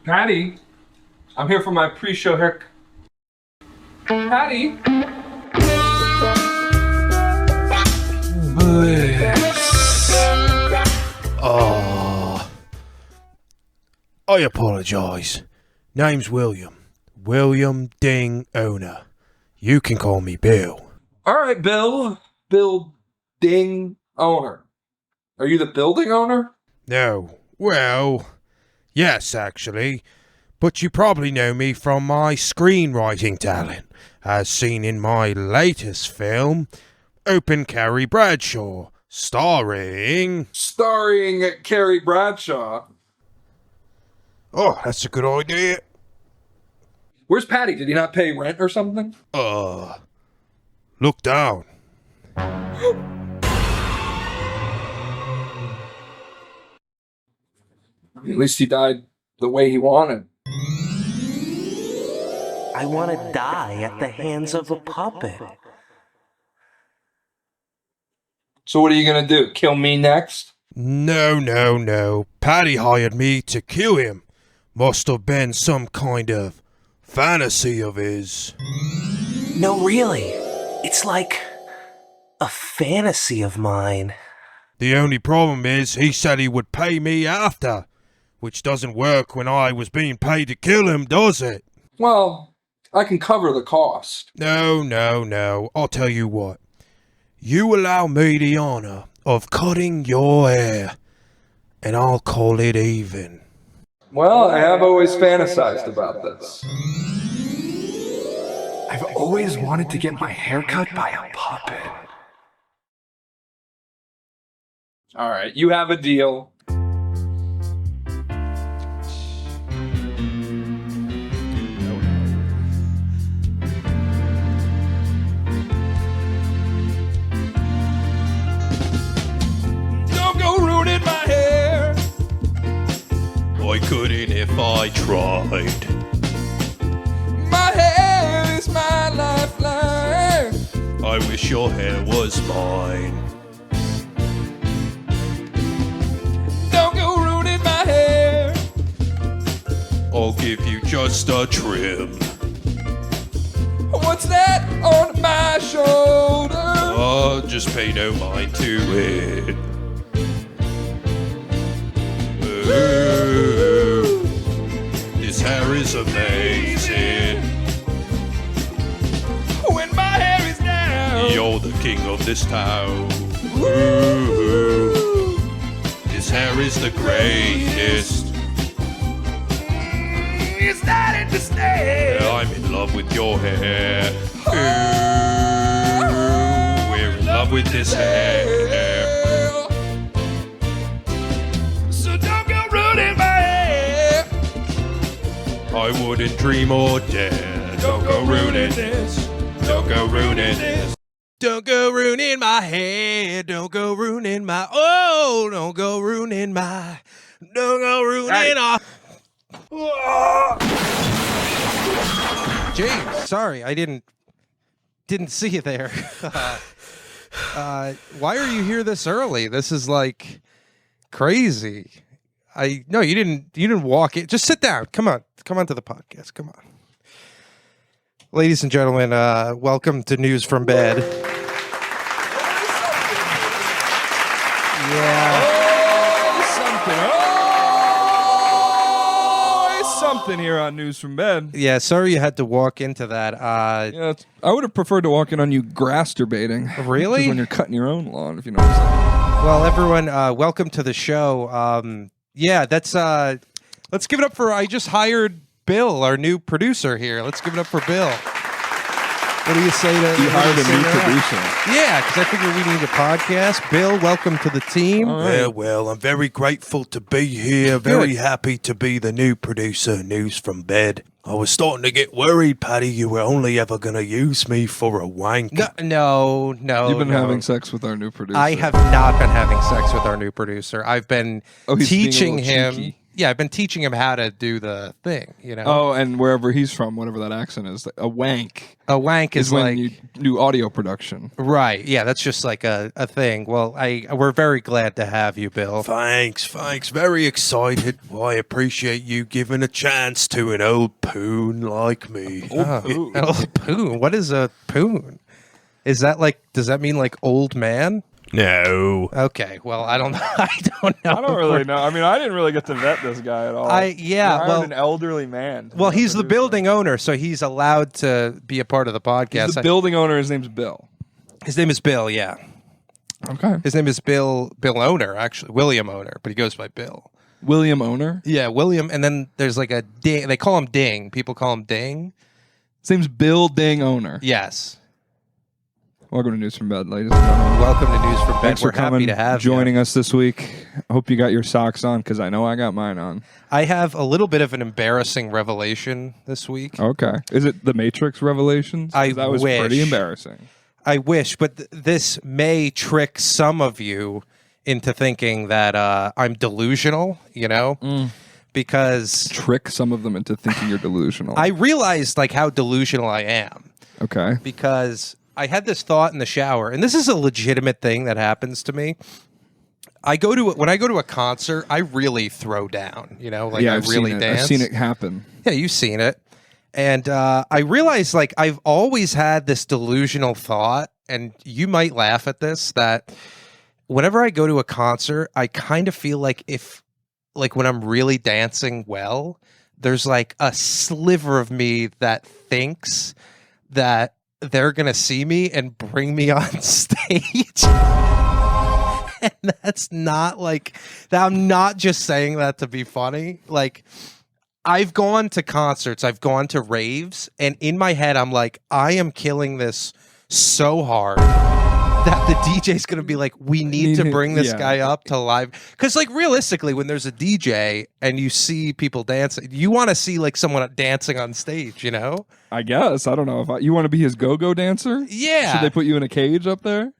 Patty, I'm here for my pre-show haircut. Patty. Bliss. Oh, I apologise. Name's William. William Ding Owner. You can call me Bill. All right, Bill. Bill Ding Owner. Are you the building owner? No. Well, yes, actually. But you probably know me from my screenwriting talent, as seen in my latest film, Open Carrie Bradshaw, starring Carrie Bradshaw. Oh, that's a good idea. Where's Patty? Did he not pay rent or something? Look down. At least he died the way he wanted. I want to die at the hands of a puppet. So what are you gonna do? Kill me next? No. Paddy hired me to kill him. Must have been some kind of fantasy of his. No, really. It's like a fantasy of mine. The only problem is he said he would pay me after, which doesn't work when I was being paid to kill him, does it? Well, I can cover the cost. No. I'll tell you what. You allow me the honor of cutting your hair, and I'll call it even. Well, I have always fantasized about this. I've always wanted to get my hair cut by a puppet. All right, you have a deal. Don't go ruining my hair. I couldn't if I tried. My hair is my lifeline. I wish your hair was mine. Don't go ruining my hair. I'll give you just a trim. What's that on my shoulder? Just pay no mind to it. Ooh, this hair is amazing. When my hair is down. You're the king of this town. Ooh, this hair is the greatest. You started to stay. I'm in love with your hair. Ooh, we're in love with this hair. So don't go ruining my hair. I wouldn't dream or dare. Don't go ruining this. Don't go ruining this. Don't go ruining my hair. Don't go ruining my. Oh, don't go ruining my. Don't go ruining our. James, sorry, I didn't see you there. Why are you here this early? This is like crazy. No, you didn't walk in. Just sit down. Come on to the podcast. Come on. Ladies and gentlemen, welcome to News from Bed. Yeah. Something here on News from Bed. Yeah, sorry you had to walk into that. Yeah, I would have preferred to walk in on you grasturbating. Really? Just when you're cutting your own lawn, if you know what I'm saying. Well, everyone, welcome to the show. Yeah, that's let's give it up for I just hired Bill, our new producer here. Let's give it up for Bill. What do you say to You hired a new producer? Yeah, because I figured we need a podcast. Bill, welcome to the team. Well, I'm very grateful to be here. Very happy to be the new producer, News from Bed. I was starting to get worried, Paddy. You were only ever going to use me for a wank. No. You've been having sex with our new producer. I have not been having sex with our new producer. I've been he's being a teaching little him. cheeky. Yeah, I've been teaching him how to do the thing, you know? Oh, and wherever he's from, whatever that accent is, a wank A wank is when like... you do audio production. Right, yeah, that's just like a thing. Well, we're very glad to have you, Bill. Thanks. Very excited. Well, I appreciate you giving a chance to an old poon like me. An old poon? What is a poon? Is that like, does that mean like old man? No. Okay, well, I don't know. I don't know. I don't really know. I mean, I didn't really get to vet this guy at all. You hired an elderly man. Well, he's the building owner, so he's allowed to be a part of the podcast. He's the building owner. His name's Bill. His name is Bill, yeah. Okay. His name is Bill Owner, actually. William Owner, but he goes by Bill. William Owner? Yeah, William, and then there's like a Ding. They call him Ding. People call him Ding. His name's Bill Ding Owner. Yes. Welcome to News from Bed, ladies and gentlemen. Welcome to News from Bed. Thanks We're for coming, happy to have joining you. us this week. I hope you got your socks on, because I know I got mine on. I have a little bit of an embarrassing revelation this week. Okay. Is it the Matrix Revelations? 'Cause that was wish. pretty embarrassing. I wish, but this may trick some of you into thinking that I'm delusional, you know? Because Trick some of them into thinking you're delusional. I realized like how delusional I am. Okay. Because I had this thought in the shower, and this is a legitimate thing that happens to me. When I go to a concert, I really throw down, you know, like I've really seen it. dance. I've seen it happen. Yeah, you've seen it. And I realized like I've always had this delusional thought, and you might laugh at this, that whenever I go to a concert, I kind of feel like when I'm really dancing well, there's like a sliver of me that thinks that they're going to see me and bring me on stage. And that's not like, I'm not just saying that to be funny. Like, I've gone to concerts, I've gone to raves, and in my head, I'm like, I am killing this so hard that the DJ's going to be like, we need to bring this guy up to live. Because, like, realistically, when there's a DJ and you see people dancing, you want to see, like, someone dancing on stage, you know? I guess. I don't know. You want to be his go-go dancer? Yeah. Should they put you in a cage up there?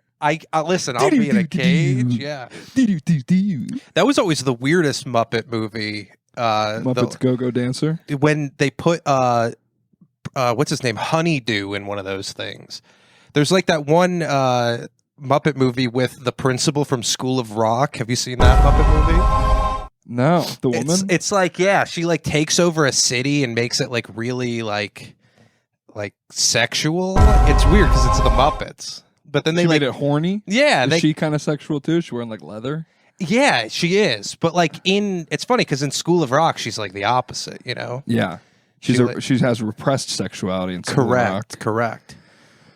Listen, I'll be in a cage. Yeah. That was always the weirdest Muppet movie. Muppets Go-Go Dancer? When they put, what's his name? Honeydew in one of those things. There's like that one Muppet movie with the principal from School of Rock. Have you seen that Muppet movie? No. The woman? It's like, yeah, she like takes over a city and makes it like really like sexual. It's weird because it's the Muppets. But then they made it horny? Yeah. Is she kind of sexual too? Is she wearing like leather? Yeah, she is. But like it's funny because in School of Rock, she's like the opposite, you know? Yeah. She has repressed sexuality in School of Rock. Correct.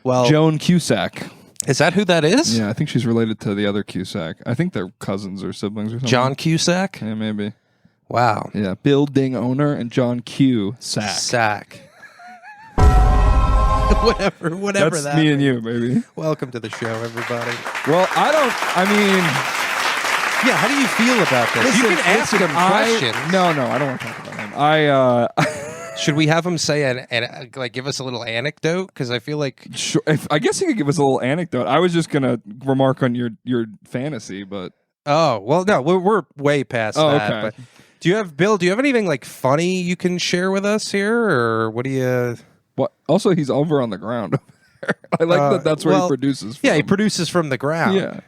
Well, Joan Cusack. Is that who that is? Yeah, I think she's related to the other Cusack. I think they're cousins or siblings or something. John Cusack? Yeah, maybe. Wow. Yeah, Bill Ding Owner and John Q. Sack. whatever That's that me means. And you, baby. Welcome to the show, everybody. Well, yeah, how do you feel about this? You can ask him questions. No, I don't want to talk about him. Should we have him say and like give us a little anecdote? Because I feel like sure, I guess he could give us a little anecdote. I was just gonna remark on your fantasy, but well, no, we're way past that. Okay. But do you have anything like funny you can share with us here, or what do you? What? Also, he's over on the ground over there. I like that's where he produces from. Yeah, he produces from the ground. Yeah.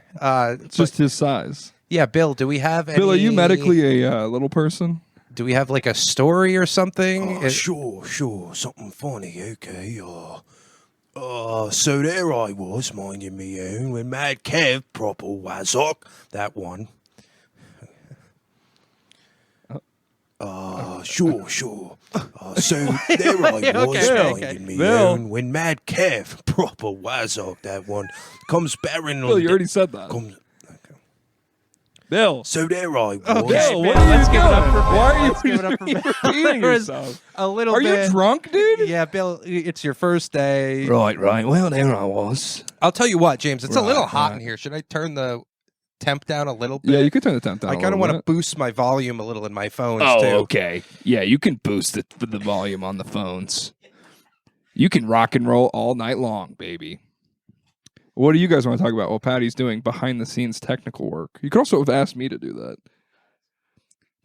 It's just his size. Yeah, Bill, do we have any... Bill, are you medically a little person? Do we have like a story or something? Sure. Something funny, okay. So there I was, minding me own, when Mad Kev, proper wazzock, that one. Sure. So there I was, minding me own, when Mad Kev, proper wazzock, that one, comes barren on... Bill, you already said that. Bill. So there I was. Bill, what are you doing? Why are you repeating yourself? A little Are bit. you drunk, dude? Yeah, Bill, it's your first day. Right. Well, there I was. I'll tell you what, James, it's a little hot in here. Should I turn the temp down a little bit? Yeah, you could turn the temp down. I kind of want to boost my volume a little in my phones, too. Okay. Yeah, you can boost the volume on the phones. You can rock and roll all night long, baby. What do you guys want to talk about while Patty's doing behind-the-scenes technical work? You could also have asked me to do that.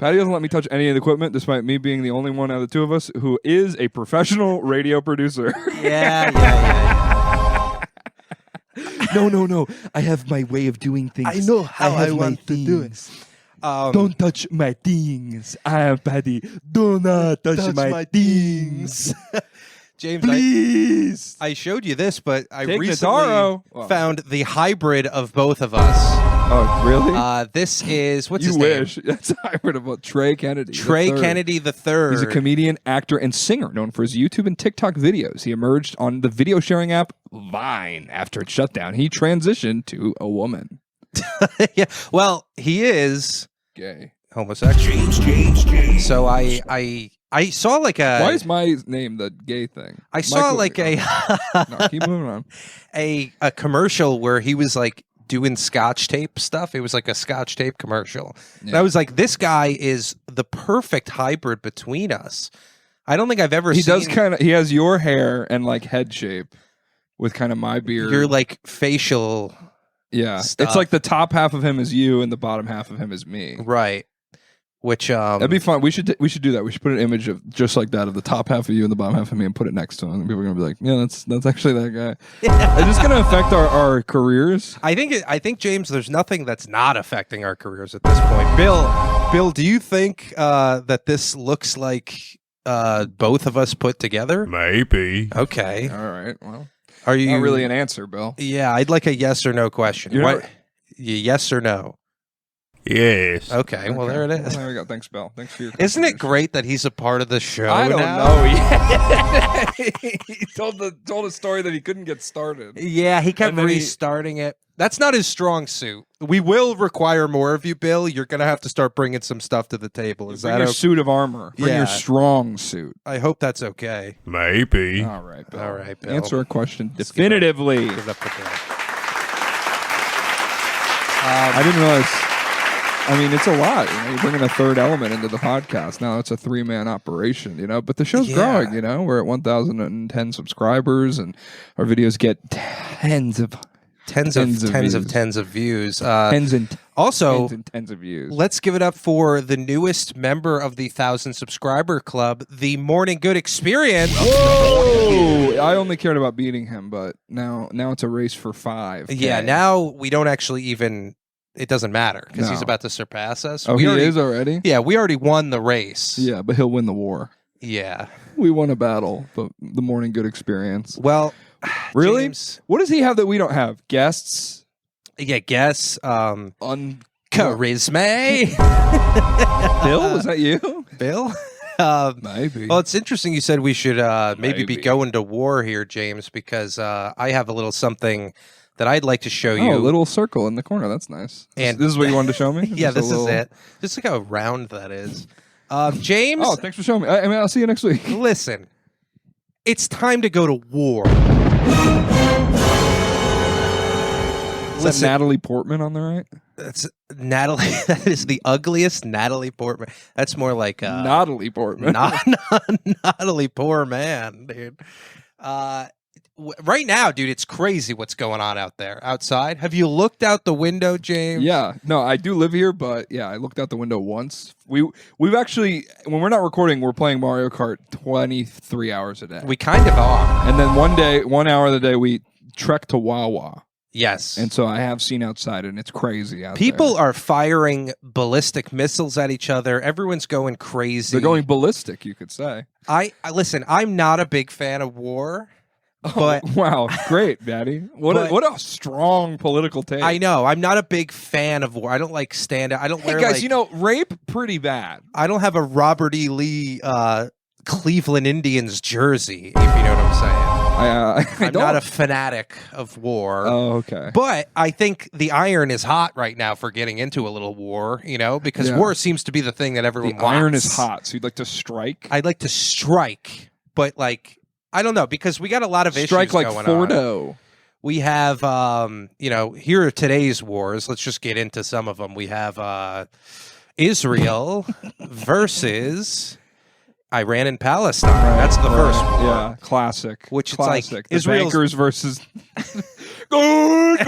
Paddy doesn't let me touch any of the equipment, despite me being the only one out of the two of us who is a professional radio producer. Yeah. No. I have my way of doing things. I know how I want to do it. Don't touch my things. I am Paddy. Do not touch my things. James, Please. I showed you this, but I Take recently Notaro. found the hybrid of both of us. Oh, really? This is, what's his you name? wish. That's a hybrid of Trey Kennedy. Trey III. Kennedy III. He's a comedian, actor, and singer known for his YouTube and TikTok videos. He emerged on the video sharing app Vine after its shutdown. He transitioned to a woman. Yeah. Well, he is Gay. homosexual. James. So I saw like a. Why is my name the gay thing? I saw like a No, keep moving on. a commercial where he was like doing Scotch tape stuff. It was like a Scotch tape commercial. Yeah. And I was like, this guy is the perfect hybrid between us. I don't think I've ever seen. He has your hair and like head shape with kind of my beard. Your like facial. Yeah. stuff. It's like the top half of him is you and the bottom half of him is me. Right. Which That'd be fun. We should do that. We should put an image of just like that of the top half of you and the bottom half of me and put it next to him. And people are gonna be like, yeah, that's actually that guy. It's just gonna affect our careers. I think James, there's nothing that's not affecting our careers at this point. Bill, do you think that this looks like both of us put together? Maybe. Okay. All right. Well, Are you not really an answer, Bill. Yeah, I'd like a yes or no question. You're What? not- Yes or no? Yes. Okay, well there it Well, is. there we go. Thanks, Bill. Thanks for your. Isn't it contribution. great that he's a part of the show? I don't now? know. Yeah. He told a story that he couldn't get started. Yeah, he kept And then restarting it. That's not his strong suit. We will require more of you, Bill. You're going to have to start bringing some stuff to the table. Is Bring that your okay? suit of armor. Bring Yeah. your strong suit. I hope that's okay. Maybe. All right, Bill. All right, Bill. Answer a question definitively. Give it up for Bill. I didn't realize. I mean, it's a lot. You know, you're bringing a third element into the podcast. Now it's a 3-man operation, you know. But the show's Yeah. growing. You know, we're at 1,010 subscribers, and our videos get tens of Tens of views. tens and Also, tens and tens of views. let's give it up for the newest member of the 1,000 subscriber club, the Morning Good Experience. Whoa! I only cared about beating him, but now it's a race for 5. Yeah, now we don't actually even. It doesn't matter because he's No. about to surpass us. Oh, we he already, is already. Yeah, we already won the race. Yeah, but he'll win the war. Yeah. We won a battle, but the Morning Good Experience. Well, Really? James, What does he have that we don't have? Guests? yeah, guess. Charisma? Bill, was that you? Bill? Maybe. Well, it's interesting you said we should maybe be Maybe. going to war here, James, because I have a little something that I'd like to show you. Oh, a little circle in the corner. That's nice. And- This is what you wanted to show me? Yeah, Just a this little- is it. Just look how round that is. James, Oh, thanks for showing me. I mean, I'll see you next week. listen. It's time to go to war. Is that Natalie Portman on the right? That's Natalie. That is the ugliest Natalie Portman. That's more like Natalie Portman. Natalie, poor man, dude. Right now, dude, it's crazy what's going on out there outside. Have you looked out the window, James? Yeah, no, I do live here, but yeah, I looked out the window once. We've actually, when we're not recording, we're playing Mario Kart 23 hours a day. We kind of are. And then 1 hour of the day, we trek to Wawa. Yes. And so I have seen outside, and it's crazy out People there. are firing ballistic missiles at each other. Everyone's going crazy. They're going ballistic, you could say. I listen. I'm not a big fan of war, but Oh, wow, great, Daddy. What a strong political take. I know I'm not a big fan of war. I don't like stand. I don't Hey wear guys, like, you know, rape pretty bad. I don't have a Robert E. Lee Cleveland Indians jersey, if you know what I'm saying. I I'm don't. not a fanatic of war. Oh, okay. But I think the iron is hot right now for getting into a little war, you know, because Yeah. war seems to be the thing that everyone The wants. iron is hot, so you'd like to strike? I'd like to strike, but like, I don't know, because we got a lot of Strike issues like going on. Fordo. We have, you know, here are today's wars. Let's just get into some of them. We have Israel versus Iran and Palestine. That's the first war. Yeah, classic. Which it's like classic. The Israel's- bankers versus. Good.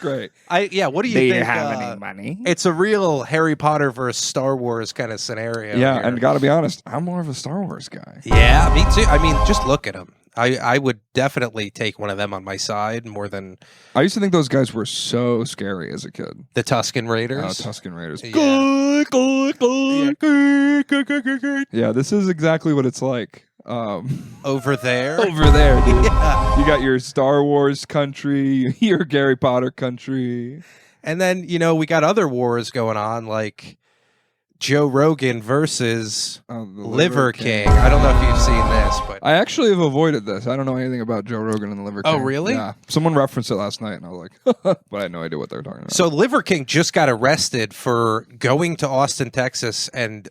Great. What do you Do think? you have any money? It's a real Harry Potter versus Star Wars kind of scenario. Yeah, here. and gotta be honest, I'm more of a Star Wars guy. Yeah, me too. I mean, just look at them. I would definitely take one of them on my side more than I used to think those guys were so scary as a kid. the Tusken Raiders. Oh, Tusken Raiders. Yeah. Yeah, this is exactly what it's like. Over there. Over there, dude. Yeah. You got your Star Wars country, your Harry Potter country. And then, we got other wars going on, like Joe Rogan versus The Liver King. I don't know if you've seen this, but I actually have avoided this. I don't know anything about Joe Rogan and the Liver King. Oh, really? Yeah. Someone referenced it last night, and I was like, but I had no idea what they were talking about. so Liver King just got arrested for going to Austin, Texas, and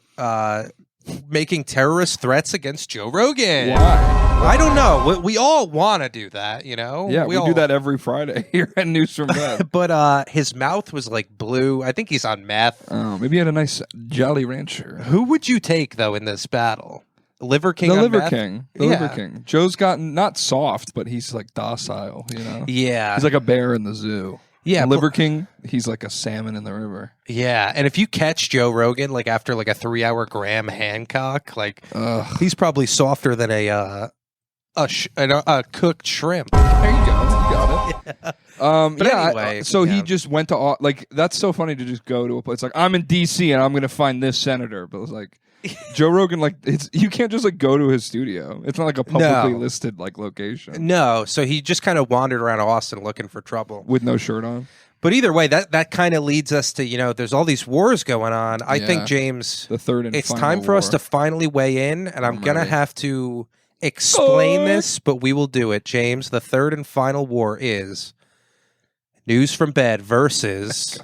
making terrorist threats against Joe Rogan. Why? I don't know. We all want to do that, Yeah, we all do that every Friday here at News from Bed. But his mouth was like blue. I think he's on meth. Oh, maybe he had a nice Jolly Rancher. Who would you take though in this battle? Liver King. The on Liver meth? King. The Yeah. Liver King. Joe's gotten not soft, but he's like docile, Yeah. He's like a bear in the zoo. Yeah, And Liver King, he's like a salmon in the river. Yeah, and if you catch Joe Rogan like after like a 3-hour Graham Hancock, like Ugh. he's probably softer than a cooked shrimp. There you go. You got it. But yeah, anyway, so he yeah. just went to that's so funny to just go to a place like I'm in DC and I'm going to find this senator, but it was like Joe Rogan, like you can't just like go to his studio. It's not like a publicly No. listed like location No, so he just kind of wandered around Austin looking for trouble. with no shirt on. But either way, that kind of leads us to there's all these wars going on. I Yeah. think James, The third and it's final time for us war. to finally weigh in, and I'm gonna ready. have to explain What? this, but we will do it. James, the third and final war is News from Bed versus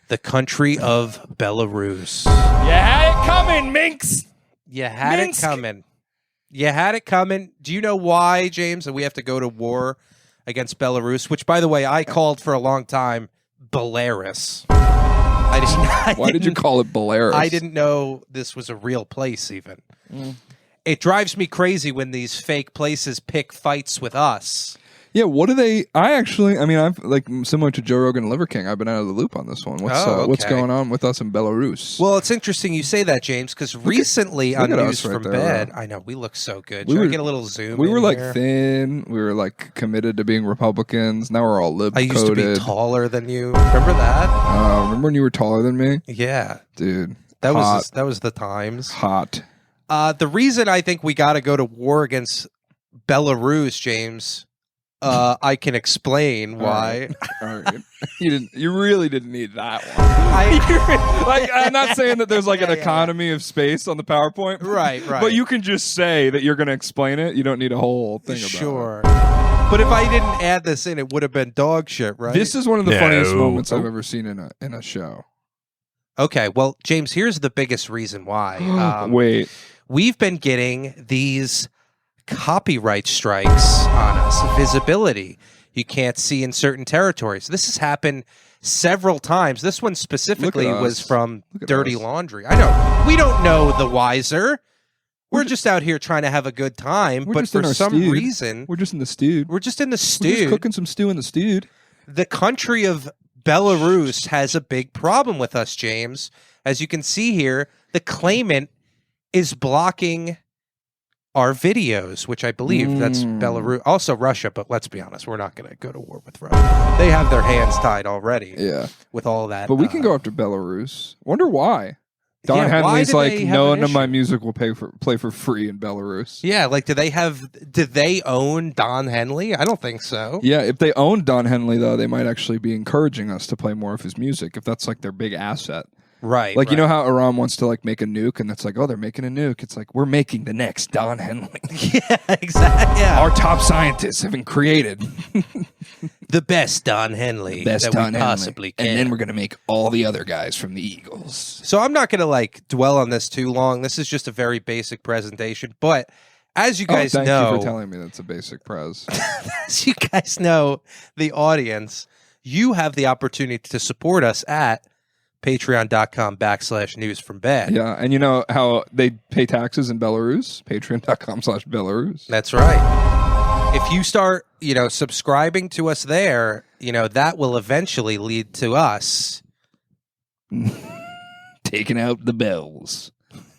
the country of Belarus. You had it coming, Minx. You had Minsk. it coming. You had it coming. Do you know why, James, that we have to go to war against Belarus? Which, by the way, I called for a long time Belarus. Why did you call it Belarus? I didn't know this was a real place, even. It drives me crazy when these fake places pick fights with us. Yeah, what do they? I've like similar to Joe Rogan and Liver King. I've been out of the loop on this one. What's okay. going on with us in Belarus? Well, it's interesting you say that, James, because recently on look at News us right from there, Bed, bro. I know we look so good. We Should I were- get a little zoom? we were in like here? thin. We were like committed to being Republicans. Now we're all lib I used to be coded. taller than you. Remember that? Remember when you were taller than me, Yeah, dude? that Hot. was the times. Hot. The reason I think we got to go to war against Belarus, James, I can explain why. All right. You really didn't need that one. Like, I'm not saying that there's like an Yeah. economy of space on the PowerPoint. Right. But you can just say that you're going to explain it. You don't need a whole thing about it. Sure. But if I didn't add this in, it would have been dog shit, right? This is one of the No. funniest moments I've ever seen in a show. Okay, well, James, here's the biggest reason why. Wait. We've been getting these copyright strikes on us, visibility. You can't see in certain territories. This has happened several times. This one specifically Look at was us. from Look at Dirty us. Laundry. I know. We don't know the wiser. We're just out here trying to have a good time, We're but just in for our some stewed. reason, We're just in the stewed. we're just in the We're just stew. cooking some stew in the stewed. The country of Belarus has a big problem with us, James. As you can see here, the claimant is blocking our videos, which I believe that's Belarus. Also Russia, but let's be honest, we're not going to go to war with Russia. They have their hands tied already Yeah. with all that. But we can go after Belarus. Wonder why. Don Yeah, why Henley's do like, they have none an of my issue? music will play for free in Belarus. Yeah, like do they own Don Henley? I don't think so. Yeah, if they owned Don Henley, though, they might actually be encouraging us to play more of his music if that's like their big asset. Right. Like, you know right. how Iran wants to like make a nuke and it's like, oh, they're making a nuke. It's like, we're making the next Don Henley. Yeah, exactly. Yeah. Our top scientists have been created. The best Don Henley Best that Don we Henley. possibly can. And then we're going to make all the other guys from the Eagles. So I'm not going to like dwell on this too long. This is just a very basic presentation, but as you guys thank know, you for telling me that's a basic prez. as you guys know, the audience, you have the opportunity to support us at patreon.com/news from bed. Yeah, and you know how they pay taxes in Belarus? Patreon.com/Belarus. That's right. if you start, subscribing to us there, that will eventually lead to us Taking out the bells.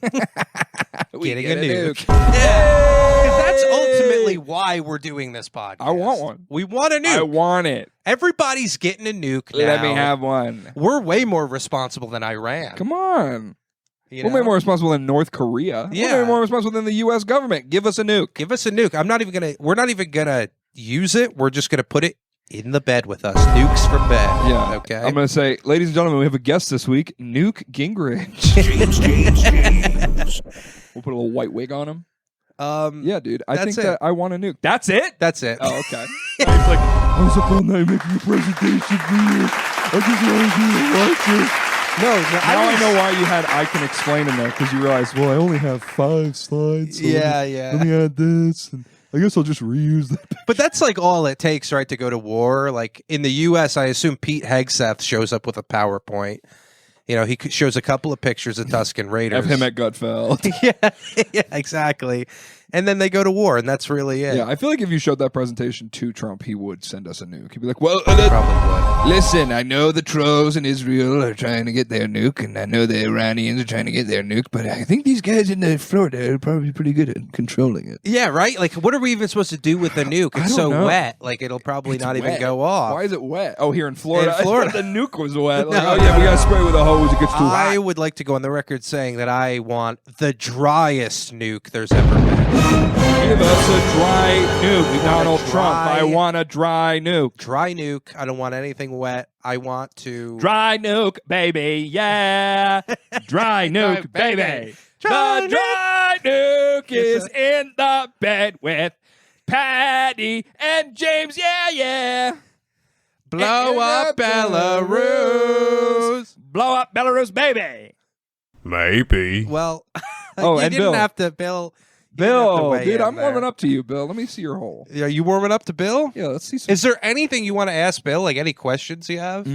getting a nuke. Yeah. 'Cause that's ultimately why we're doing this podcast. I want one. We want a nuke. I want it. Everybody's getting a nuke now. Let me have one. We're way more responsible than Iran. Come on. You We're know? way more responsible than North Korea. Yeah. We're way more responsible than the U.S. government. Give us a nuke. Give us a nuke. We're not even gonna use it. We're just gonna put it in the bed with us. Nukes for bed. Yeah. Okay. I'm going to say, ladies and gentlemen, we have a guest this week, Nuke Gingrich. James. We'll put a little white wig on him. Yeah, dude. I That's think it. that I want a nuke. That's it? That's it. Oh, okay. He's like, I was up all night making a presentation for you. I just wanted you to watch it. No, Now I know why you had I Can Explain in there, because you realized, well, I only have 5 slides. So let me add this, and I guess I'll just reuse that. But that's like all it takes, right, to go to war. Like in the U.S., I assume Pete Hegseth shows up with a PowerPoint. He shows a couple of pictures of Tuscan Raiders. Of him at Gutfeld. yeah, exactly. And then they go to war, and that's really it. Yeah, I feel like if you showed that presentation to Trump, he would send us a nuke. He'd be like, well, Probably would. listen, I know the trolls in Israel are trying to get their nuke, and I know the Iranians are trying to get their nuke, but I think these guys in Florida are probably pretty good at controlling it. Yeah, right? Like, what are we even supposed to do with the nuke? I It's don't so know. wet. Like, it'll probably not even wet. go off. Why is it wet? Oh, here in Florida. In Florida. I thought the nuke was wet. Like, No, oh, yeah, no, we got to no. spray with a hose. It gets too I hot. would like to go on the record saying that I want the driest nuke there's ever been. Give us a dry nuke, Donald Trump. dry- I want a dry nuke. Dry nuke. I don't want anything wet. I want to... Dry nuke, baby, yeah. Dry nuke, baby. Dry The dry nuke is in the bed with Paddy and James, yeah. Blow up Belarus. Blow up Belarus, baby. Maybe. Well, Oh, you and didn't Bill. have to, Bill. you didn't have to Bill, weigh dude, in I'm warming there. up to you, Bill. Let me see your hole. Are you warming up to Bill? Yeah, let's see some. Is there anything you want to ask Bill? Like any questions you have?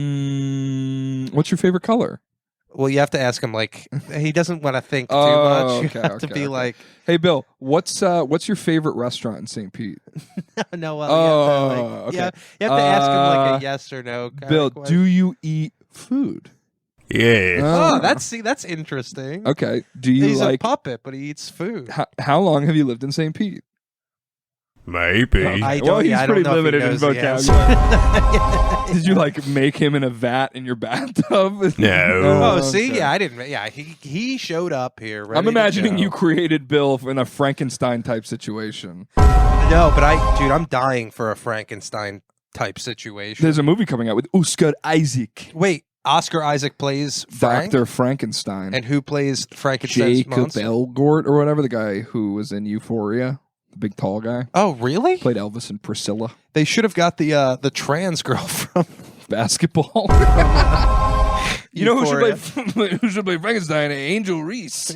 What's your favorite color? Well, you have to ask him. Like he doesn't want to think too Oh, much. okay, You have to okay, be okay. like, Hey, Bill, what's your favorite restaurant in St. Pete? no. Well, Oh, you have to, okay. yeah, you have to ask him like Uh, a yes or no. Kind Bill, of question. do you eat food? Yeah. Oh, that's interesting. Okay. Do you He's a like? puppet, but he eats food. How long have you lived in St. Pete? Maybe. I Well, don't. he's Yeah, I don't pretty know if he limited in knows the vocabulary. answer. Did you like make him in a vat in your bathtub? No. Oh, see, okay. yeah, I didn't. Yeah, he showed up here. I'm ready to imagining go. you created Bill in a Frankenstein type situation. No, but I'm dying for a Frankenstein type situation. There's a movie coming out with Oscar Isaac, Wait, Oscar Isaac plays Frank, Dr. Frankenstein, and who plays Frankenstein's Jacob monster? Elgort or whatever, the guy who was in Euphoria, the big tall guy, Oh, really? played Elvis and Priscilla. They should have got the trans girl from. Basketball. You know Euphoria. who should play Frankenstein? Angel Reese.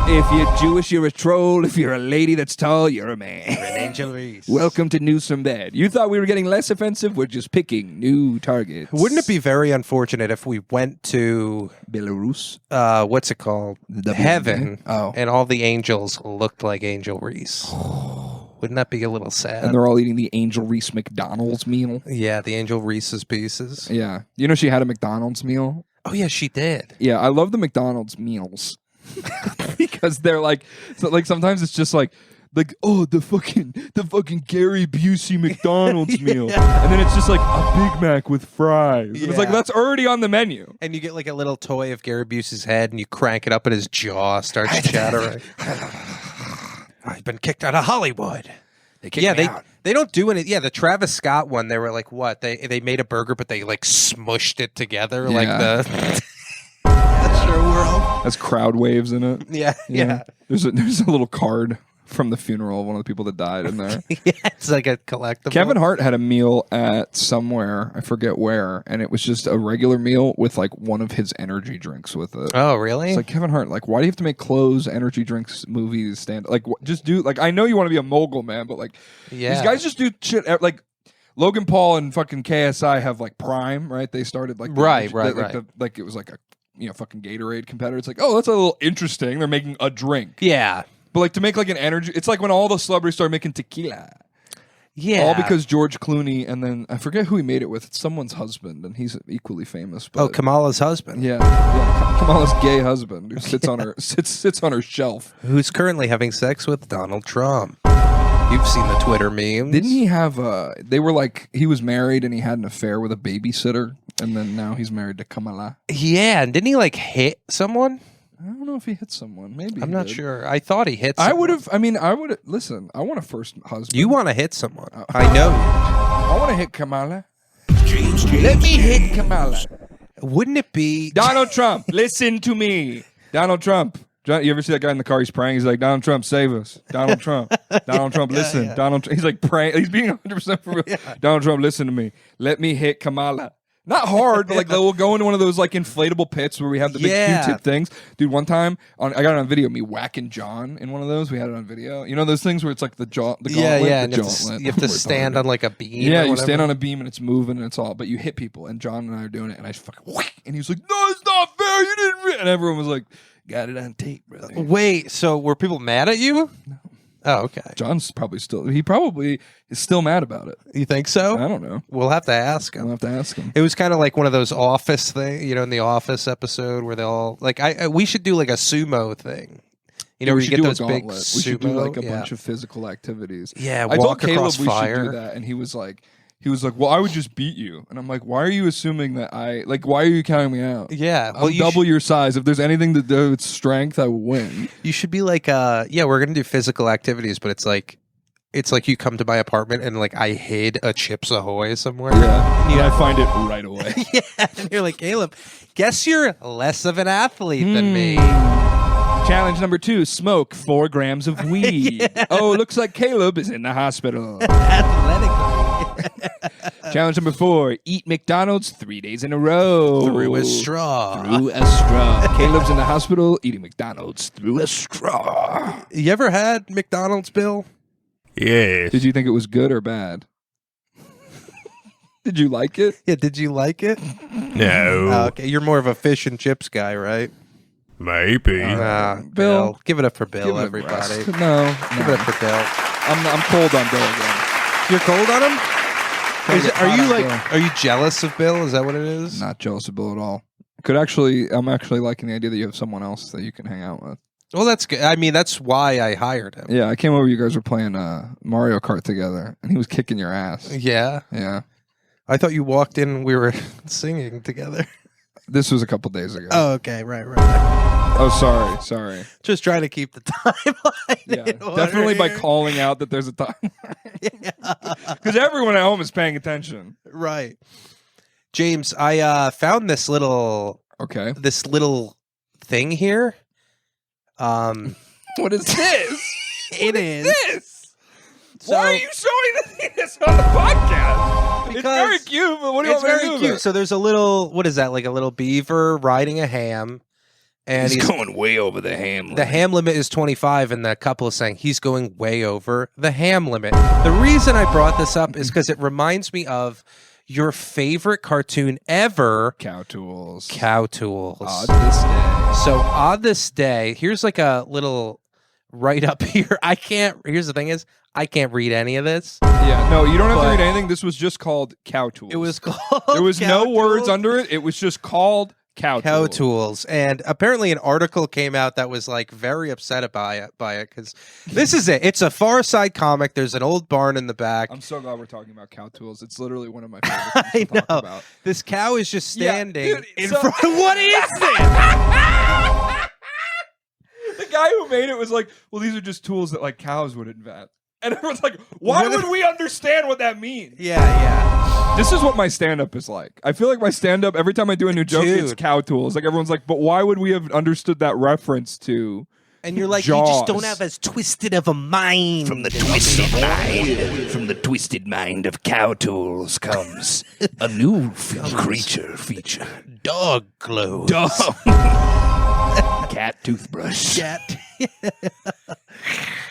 If you're Jewish, you're a troll. If you're a lady that's tall, you're a man. Angel Reese. Welcome to News from Bed. You thought we were getting less offensive? We're just picking new targets. Wouldn't it be very unfortunate if we went to Belarus? what's it called? The Heaven. Oh. And all the angels looked like Angel Reese. Wouldn't that be a little sad? And they're all eating the Angel Reese McDonald's meal. Yeah, the Angel Reese's pieces. Yeah. You know she had a McDonald's meal? Oh yeah, she did. Yeah, I love the McDonald's meals. Because they're like, so like sometimes it's just like oh the fucking Gary Busey McDonald's meal, and then it's just like a Big Mac with fries. And it's like Yeah. that's already on the menu. And you get like a little toy of Gary Busey's head, and you crank it up, and his jaw starts chattering. I've been kicked out of Hollywood. They don't do any. Yeah, the Travis Scott one. They were like, what? They made a burger, but they like smushed it together like Yeah. the. That's your world. Has crowd waves in it. Yeah. There's a little card from the funeral of one of the people that died in there. Yeah, it's like a collectible. Kevin Hart had a meal at somewhere, I forget where, and it was just a regular meal with like one of his energy drinks with it. Oh, really? It's like, Kevin Hart, like, why do you have to make clothes, energy drinks, movies, stand like just do like I know you want to be a mogul, man, but like Yeah. these guys just do shit like Logan Paul and fucking KSI have like Prime, right? They started like Right. like it was like a fucking Gatorade competitor. It's like, oh, that's a little interesting. They're making a drink. Yeah. But like to make like an energy, it's like when all the celebrities started making tequila. Yeah. All because George Clooney, and then I forget who he made it with. It's someone's husband, and he's equally famous. But, Kamala's husband. Yeah, Kamala's gay husband who sits on her sits on her shelf. Who's currently having sex with Donald Trump. You've seen the Twitter memes. Didn't he have? They were like he was married and he had an affair with a babysitter, and then now he's married to Kamala. Yeah, and didn't he like hit someone? I don't know if he hit someone. Maybe I'm he not did. sure. I thought he hit someone. I would have. I mean, I would listen. I want a first husband. You want to hit someone? I know you. I want to hit Kamala. Let me hit Kamala. Wouldn't it be Donald Trump? Listen to me, Donald Trump. You ever see that guy in the car? He's praying. He's like, Donald Trump, save us. Donald Trump. Donald Trump, listen. Yeah. Donald. He's like praying. He's being 100% for real. Donald Trump, listen to me. Let me hit Kamala. Not hard, but like we'll go into one of those like inflatable pits where we have the big Q-tip things. Dude, one time I got it on video, me whacking John in one of those. We had it on video. You know those things where it's like the gauntlet? and The gauntlet. you have to stand on like a beam. Yeah, or you whatever. stand on a beam and it's moving and it's all, but you hit people. And John and I are doing it, and I just fucking whack, and he was like, "No, it's not fair. You didn't." And everyone was like, "Got it on tape, brother." Wait, so were people mad at you? No. Oh, okay. John's probably is still mad about it. You think so? I don't know. We'll have to ask him. I'll have to ask him. It was kind of like one of those Office thing, in the Office episode where they all like. We should do like a sumo thing. Where we you should get do those a big gauntlet. sumo. We should do like a bunch of physical activities. Yeah, I told walk Caleb across we fire. should do that, and he was like, "Well, I would just beat you." And I'm like, "Why are you assuming that why are you counting me out? Yeah, I'll double your size. If there's anything to do with strength, I will win." You should be like, we're gonna do physical activities, but it's like you come to my apartment and like I hid a Chips Ahoy somewhere. Yeah, I find it right away. Yeah, and you're like, Caleb, guess you're less of an athlete than me. Challenge number 2, smoke 4 grams of weed. Oh, looks like Caleb is in the hospital. Athletically. Challenge number 4, eat McDonald's 3 days in a row. Through a straw. Through a straw. Caleb's in the hospital eating McDonald's through a straw. You ever had McDonald's, Bill? Yes. Did you think it was good or bad? Did you like it? Yeah, did you like it? No. Okay, you're more of a fish and chips guy, right? Maybe. Bill. Give it up for Give Bill, it a everybody. rest. No. Give it up for Bill. I'm cold on Bill again. You're cold on him? Bill. Are you jealous of Bill? Is that what it is? Not jealous of Bill at all. I'm actually liking the idea that you have someone else that you can hang out with. Well, that's good. I mean, that's why I hired him. Yeah, I came over. You guys were playing Mario Kart together, and he was kicking your ass. Yeah. Yeah. I thought you walked in and we were singing together. This was a couple days ago. Oh, okay. Right. Oh, sorry. Just trying to keep the timeline. Yeah, in order definitely by here. calling out that there's a time. Because everyone at home is paying attention. Right. James, I found this little thing here. What is this? It is. This? So- Why are you showing this on the podcast? It's Because very cute, but what do you It's want me to very do cute. with it? So there's a little, what is that? Like a little beaver riding a ham. And he's going way over the ham limit. the ham limit is 25, and the couple is saying he's going way over the ham limit. The reason I brought this up is because it reminds me of your favorite cartoon ever, Cow Tools. Cow Tools. Odd this day. So on this day, here's like a little write up here. Here's the thing is, I can't read any of this. Yeah, no, you don't have to But- read anything. This was just called Cow Tools. It was called There was Cow no words Tools. under it. It was just called Cow Cow Tools. Tools. And apparently an article came out that was like very upset by it because this is it. It's a Far Side comic. There's an old barn in the back. I'm so glad we're talking about Cow Tools. It's literally one of my favorite things to I talk know. about. This cow is just Yeah, standing dude, in so- front. What is this? The guy who made it was like, well, these are just tools that like cows would invent. And everyone's like, why What would we understand what that means? Yeah. This is what my stand-up is like. I feel like my stand-up, every time I do a new joke, it's Dude. Cow Tools. Like everyone's like, but why would we have understood that reference to And you're like, Jaws? you just don't have as twisted of a mind. From the twisted mind of Cow Tools comes a new creature feature. dog clothes. Cat toothbrush.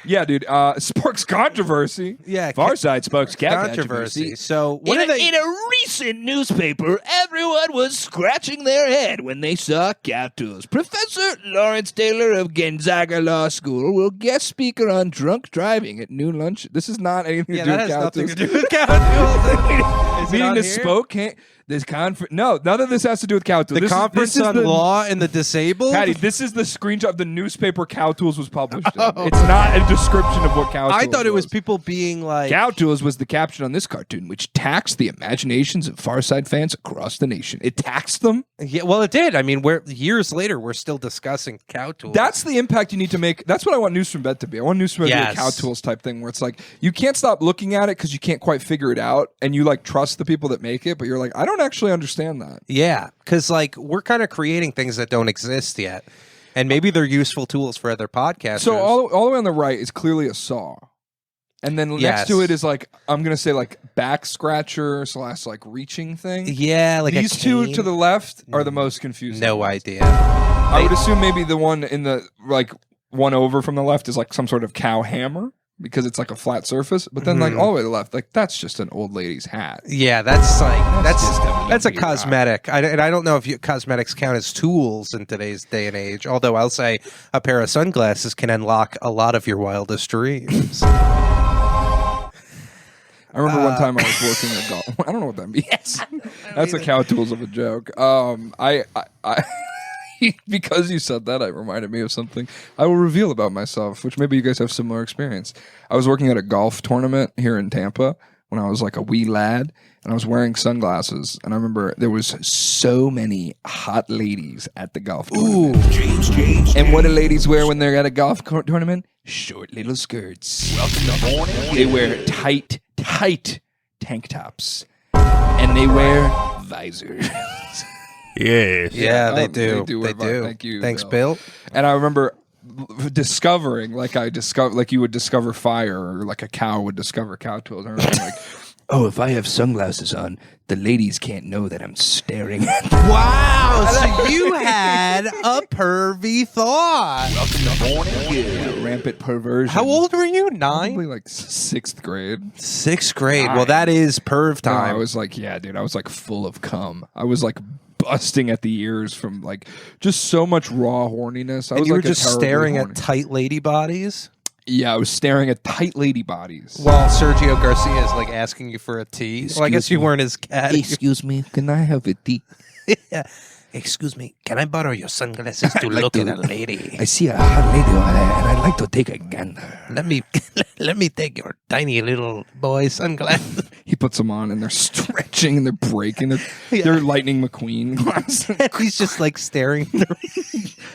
Yeah, dude. Sparks controversy. Yeah, Far Side sparks cat controversy. So what In are they? a recent newspaper Everyone was scratching their head when they saw cow tools. Professor Lawrence Taylor of Gonzaga Law School will guest speaker on drunk driving at noon lunch. This is not anything to do with cow tools. Meeting the Spokane. This conference. No, none of this has to do with cow tools. The conference on law and the disabled. Patty, this is the screenshot of the newspaper cow tools was published in. It's not a description of what cow tools I thought it was people being like... Cow tools was the caption on this cartoon, which taxed the imaginations of Far Side fans across the nation. It taxed them. Yeah, well, it did. I mean, years later, we're still discussing cow tools. That's the impact you need to make. That's what I want News from Bed to be. I want News from Bed to be a cow tools type thing where it's like, you can't stop looking at it because you can't quite figure it out, and you like trust the people that make it, but you're like, I don't actually understand that. Yeah, because like we're kind of creating things that don't exist yet, and maybe they're useful tools for other podcasters. So all the way on the right is clearly a saw, and then next to it is like, I'm gonna say like back scratcher / like reaching thing. Yeah, like these two to the left are the most confusing. No idea. I would assume maybe the one in the like one over from the left is like some sort of cow hammer, because it's like a flat surface, but then like all the way to the left, like that's just an old lady's hat. Yeah, that's like that's a WB cosmetic. And I don't know if cosmetics count as tools in today's day and age. Although I'll say a pair of sunglasses can unlock a lot of your wildest dreams. I remember one time I was working at golf. I don't know what that means. That's a cow tools of a joke. I because you said that, it reminded me of something I will reveal about myself, which maybe you guys have similar experience. I was working at a golf tournament here in Tampa when I was like a wee lad, and I was wearing sunglasses, and I remember there was so many hot ladies at the golf tournament. James. And what do ladies wear when they're at a golf tournament? Short little skirts. Welcome to morning. They wear tight tank tops, and they wear visors. Yes. Yeah, they do. They do. Thank you. Thanks, Bill. And I remember discovering, like you would discover fire, or like a cow would discover cow tools. I remember like, Oh, if I have sunglasses on, the ladies can't know that I'm staring at them. Wow, so you had a pervy thought. Welcome to morning. rampant perversion. How old were you? 9? Probably like 6th grade. 6th grade. Well, that is perv No, time. I was like, yeah, dude, I was like full of cum. I was like busting at the ears from like just so much raw horniness. I and was you like were just staring horny. at tight lady bodies? Yeah, I was staring at tight lady bodies. While Sergio Garcia is like asking you for a tea. Well, I guess you weren't his cat. Excuse me, can I have a tea? Yeah. Excuse me, can I borrow your sunglasses to look at a lady? I see a hot lady over there, and I'd like to take a gander. Let me take your tiny little boy sunglasses. He puts them on and they're stretching and they're breaking. They're Lightning McQueen glasses. He's just like staring.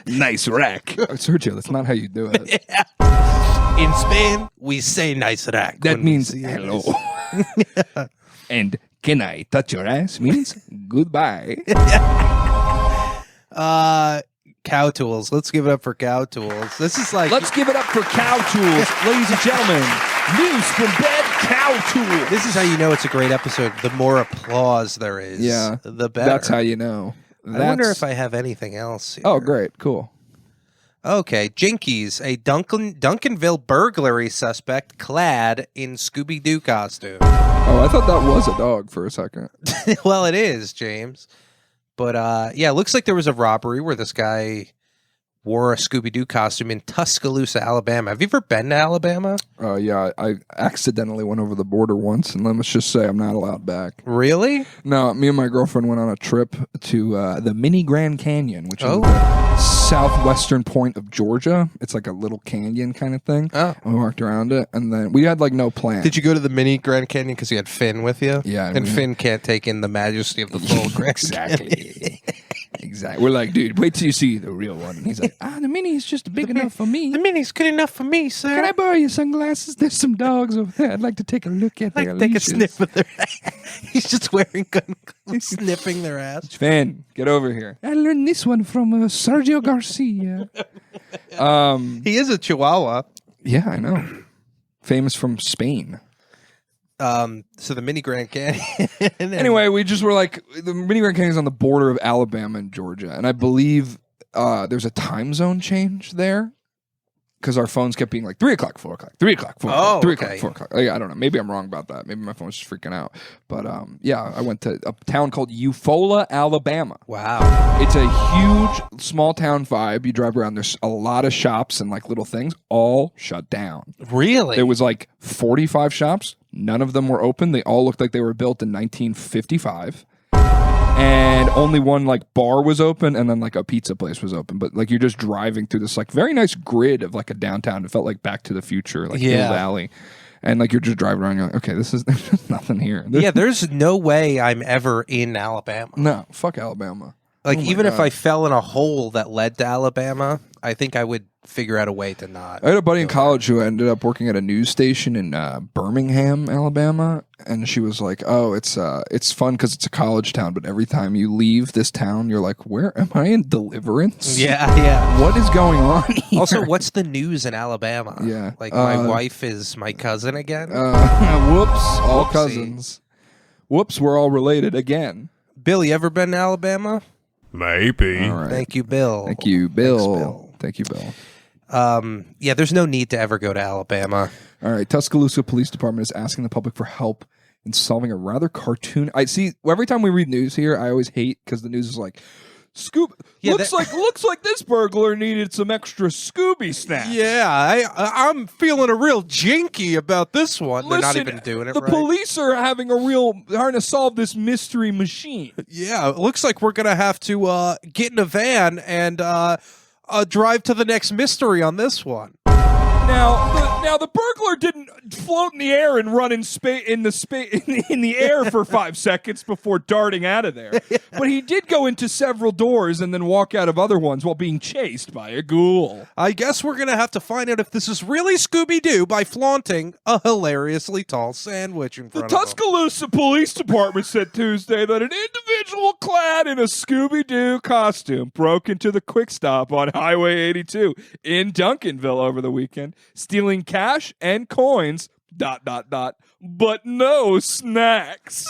Nice rack. Oh, Sergio, that's not how you do it. In Spain, we say nice rack. That when we means see it. hello. And can I touch your ass means goodbye. Cow tools. Let's give it up for cow tools. This is like Let's give it up for cow tools, ladies and gentlemen. News from bed, cow tools. this is how you know it's a great episode. The more applause there is, Yeah, the better. That's how you know. I wonder if I have anything else here. Oh, great, cool. Okay, Jinkies, a Duncanville burglary suspect clad in Scooby-Doo costume. Oh, I thought that was a dog for a second. Well, it is, James. But yeah, it looks like there was a robbery where this guy wore a Scooby-Doo costume in Tuscaloosa, Alabama. Have you ever been to Alabama? Yeah, I accidentally went over the border once, and let's just say I'm not allowed back. Really? No, me and my girlfriend went on a trip to the Mini Grand Canyon, which is Oh. the southwestern point of Georgia. It's like a little canyon kind of thing. Oh. And we walked around it, and then we had like no plan. Did you go to the mini Grand Canyon because you had Finn with you? Yeah, And we- Finn can't take in the majesty of the full Grand Canyon. Exactly. Exactly. We're like, dude, wait till you see the real one. And he's like, the mini is just big enough for me. The mini's good enough for me, sir. Can I borrow your sunglasses? There's some dogs over there. I'd like to take a look at their take a leashes. sniff of their ass? He's just wearing gun gloves, sniffing their ass. Finn, get over here. I learned this one from Sergio Garcia. He is a Chihuahua. Yeah, I know. Famous from Spain. So the mini Grand Canyon. Anyway, we just were like, the Mini Grand Canyon is on the border of Alabama and Georgia, and I believe there's a time zone change there. because our phones kept being like 3 o'clock, 4 o'clock, 3 o'clock, 4 o'clock, 3 o'clock, 4 o'clock. Like, I don't know. Maybe I'm wrong about that. Maybe my phone was just freaking out. But yeah, I went to a town called Eufaula, Alabama. Wow. It's a huge small town vibe. You drive around. There's a lot of shops and like little things all shut down. Really? There was like 45 shops. None of them were open. They all looked like they were built in 1955. And only one like bar was open, and then like a pizza place was open. But like you're just driving through this like very nice grid of like a downtown. It felt like Back to the Future, like Hill Valley. And like you're just driving around, you're like, okay, there's just nothing here. There's no way I'm ever in Alabama. No, fuck Alabama. Like even if I fell in a hole that led to Alabama, I think I would figure out a way to not. I had a buddy in college who ended up working at a news station in Birmingham, Alabama, and she was like, "Oh, it's fun because it's a college town, but every time you leave this town, you're like, where am I in Deliverance? Yeah. What is going on here? Also, what's the news in Alabama? Yeah. Like my wife is my cousin again. Whoops, all Whoopsie. cousins. Whoops, we're all related again. Bill, you ever been to Alabama? Maybe. All right. Thank you, Bill. Thank you, Bill. Thanks, Bill. Thank you, Bill. Yeah, there's no need to ever go to Alabama. All right, Tuscaloosa Police Department is asking the public for help in solving a rather cartoon. I see every time we read news here, I always hate because the news is like, looks like this burglar needed some extra Scooby snacks. Yeah, I'm feeling a real jinky about this one. They're not Listen, even doing it the right. police are having trying to solve this mystery machine. Yeah, it looks like we're gonna have to get in a van and drive to the next mystery on this one. Now the burglar didn't float in the air and run in the air for 5 seconds before darting out of there. But he did go into several doors and then walk out of other ones while being chased by a ghoul. I guess we're gonna have to find out if this is really Scooby-Doo by flaunting a hilariously tall sandwich in The front of him. Tuscaloosa Police Department said Tuesday that an individual clad in a Scooby-Doo costume broke into the Quick Stop on Highway 82 in Duncanville over the weekend, stealing cash and coins, ... but no snacks.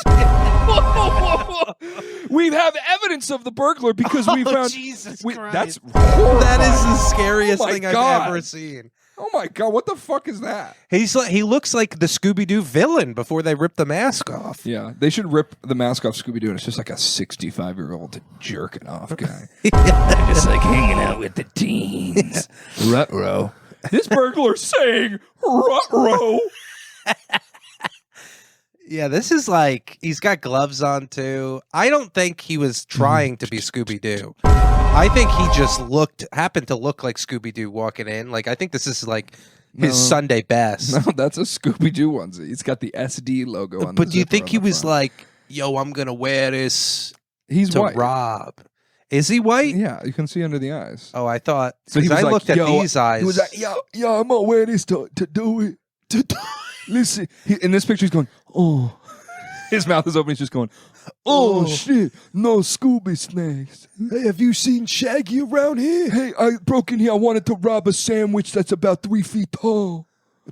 We have evidence of the burglar because we found... Jesus That's Christ. horrifying. That is the scariest Oh my thing God. I've ever seen. Oh my God, what the fuck is that? He looks like the Scooby-Doo villain before they rip the mask off. Yeah, they should rip the mask off Scooby-Doo and it's just like a 65-year-old jerking off guy. Just like hanging out with the teens. Ruh-roh. This burglar's saying ruh-roh. Yeah, this is like, he's got gloves on too. I don't think he was trying to be Scooby-Doo. I think he just happened to look like Scooby-Doo walking in. Like, I think this is like his Sunday best. No, that's a Scooby-Doo onesie. It's got the SD logo on. But do you think he was like, yo, I'm going to wear this He's to white? rob? Is he white? Yeah, you can see under the eyes. Oh, I thought. So he Because was I like, looked at yo, these eyes. He was like, yo, I'm gonna wear this to do it. Listen, in this picture, he's going, oh. His mouth is open. He's just going, oh shit, no Scooby snacks. Hey, have you seen Shaggy around here? Hey, I broke in here. I wanted to rob a sandwich that's about 3 feet tall.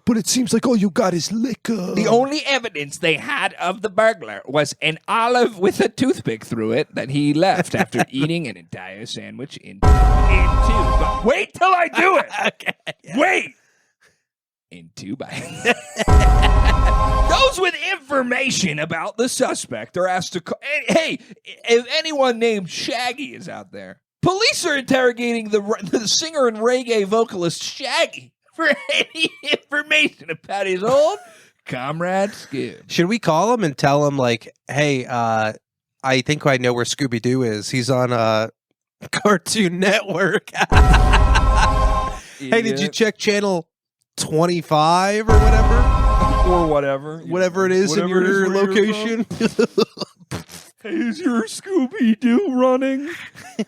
But it seems like all you got is liquor. The only evidence they had of the burglar was an olive with a toothpick through it that he left after eating an entire sandwich in two. But wait till I do it. Okay. Wait. In 2 bites. Those with information about the suspect are asked to call. Hey, if anyone named Shaggy is out there, police are interrogating the singer and reggae vocalist Shaggy for any information about his old comrade Scoob. Should we call him and tell him, like, hey, I think I know where Scooby-Doo is. He's on Cartoon Network. Hey, did you check channel 25 or whatever? Or whatever. Whatever it is in your location. Hey, is your Scooby-Doo running?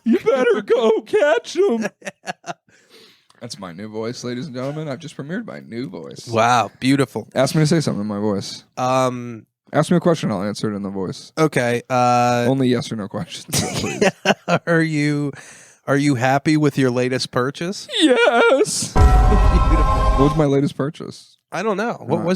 You better go catch him. That's my new voice, ladies and gentlemen. I've just premiered my new voice. Wow, beautiful. Ask me to say something in my voice. Ask me a question, I'll answer it in the voice. Okay. Only yes or no questions, please. Are you happy with your latest purchase? Yes. What was my latest purchase? I don't know. What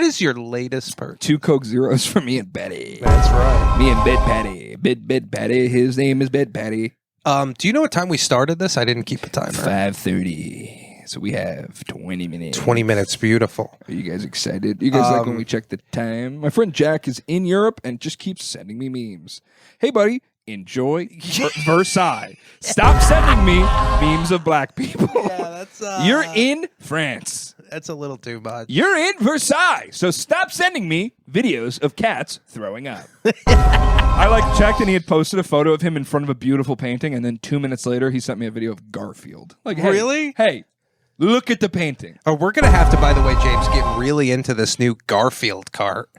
is your latest purchase? 2 Coke Zeros for me and Betty. That's right. Me and Bid Patty. Bid Patty. His name is Bid Patty. Do you know what time we started this? I didn't keep a timer. 5:30. So we have 20 minutes. 20 minutes, beautiful. Are you guys excited? You guys like when we check the time? My friend Jack is in Europe and just keeps sending me memes. Hey, buddy, enjoy Versailles. Stop sending me memes of black people. Yeah, that's You're in France. That's a little too much. You're in Versailles. So stop sending me videos of cats throwing up. I checked and he had posted a photo of him in front of a beautiful painting, and then 2 minutes later he sent me a video of Garfield. Like, hey, really? Hey, look at the painting. Oh, we're gonna have to, by the way, James, get really into this new Garfield cart.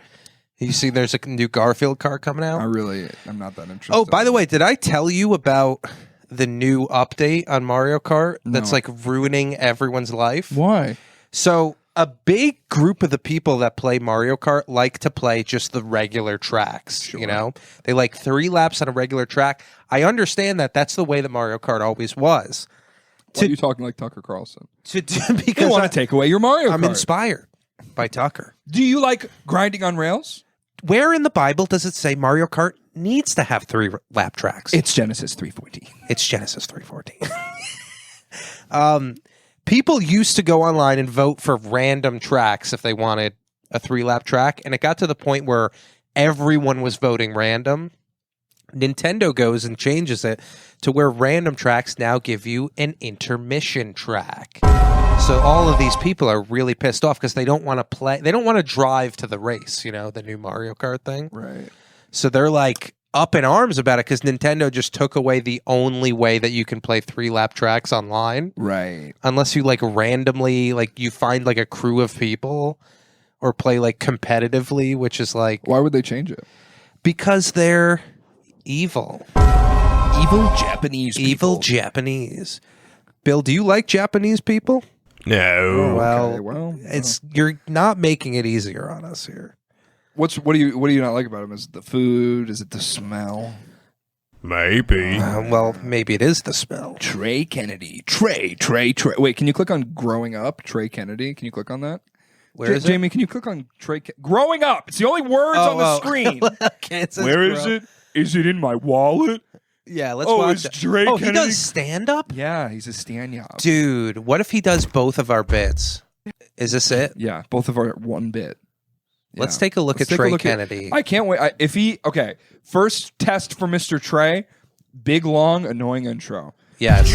You see, there's a new Garfield cart coming out. I'm not that interested. Oh, by the way, did I tell you about the new update on Mario Kart that's No. like ruining everyone's life? Why? So a big group of the people that play Mario Kart like to play just the regular tracks, you know? They like 3 laps on a regular track. I understand that that's the way that Mario Kart always was. Why are you talking like Tucker Carlson? Because You want to take away your Mario I'm Kart. inspired by Tucker. Do you like grinding on rails? Where in the Bible does it say Mario Kart needs to have 3 lap tracks? It's Genesis 3:14. It's Genesis 3:14. People used to go online and vote for random tracks if they wanted a 3-lap track, and it got to the point where everyone was voting random. Nintendo goes and changes it to where random tracks now give you an intermission track. So all of these people are really pissed off because they don't want to play. They don't want to drive to the race, you know, the new Mario Kart thing. Right. So they're like up in arms about it because Nintendo just took away the only way that you can play 3-lap tracks online. Right. Unless you like randomly, like you find like a crew of people or play like competitively, which is like, Why would they change it? because they're evil. Evil Japanese people. Evil Japanese. Bill, do you like Japanese people? No. Well, Okay, well, it's you're not making it easier on us here. What do you not like about them? Is it the food? Is it the smell? Maybe. Well, maybe it is the smell. Trey Kennedy. Trey. Wait, can you click on Growing Up? Trey Kennedy. Can you click on that? Where is it? Jamie, can you click on Trey? Growing Up. It's the only words on the screen. Okay, it says Where is grow. it? Is it in my wallet? Yeah, let's Oh, watch it's it. Trey Oh, Kennedy? he does stand up? Yeah, he's a stand-up. Dude, what if he does both of our bits? Is this it? Yeah, both of our one bit. Let's Yeah. take a look Let's at take a Trey look at- Kennedy. I can't wait. First test for Mr. Trey. Big, long, annoying intro. Yes.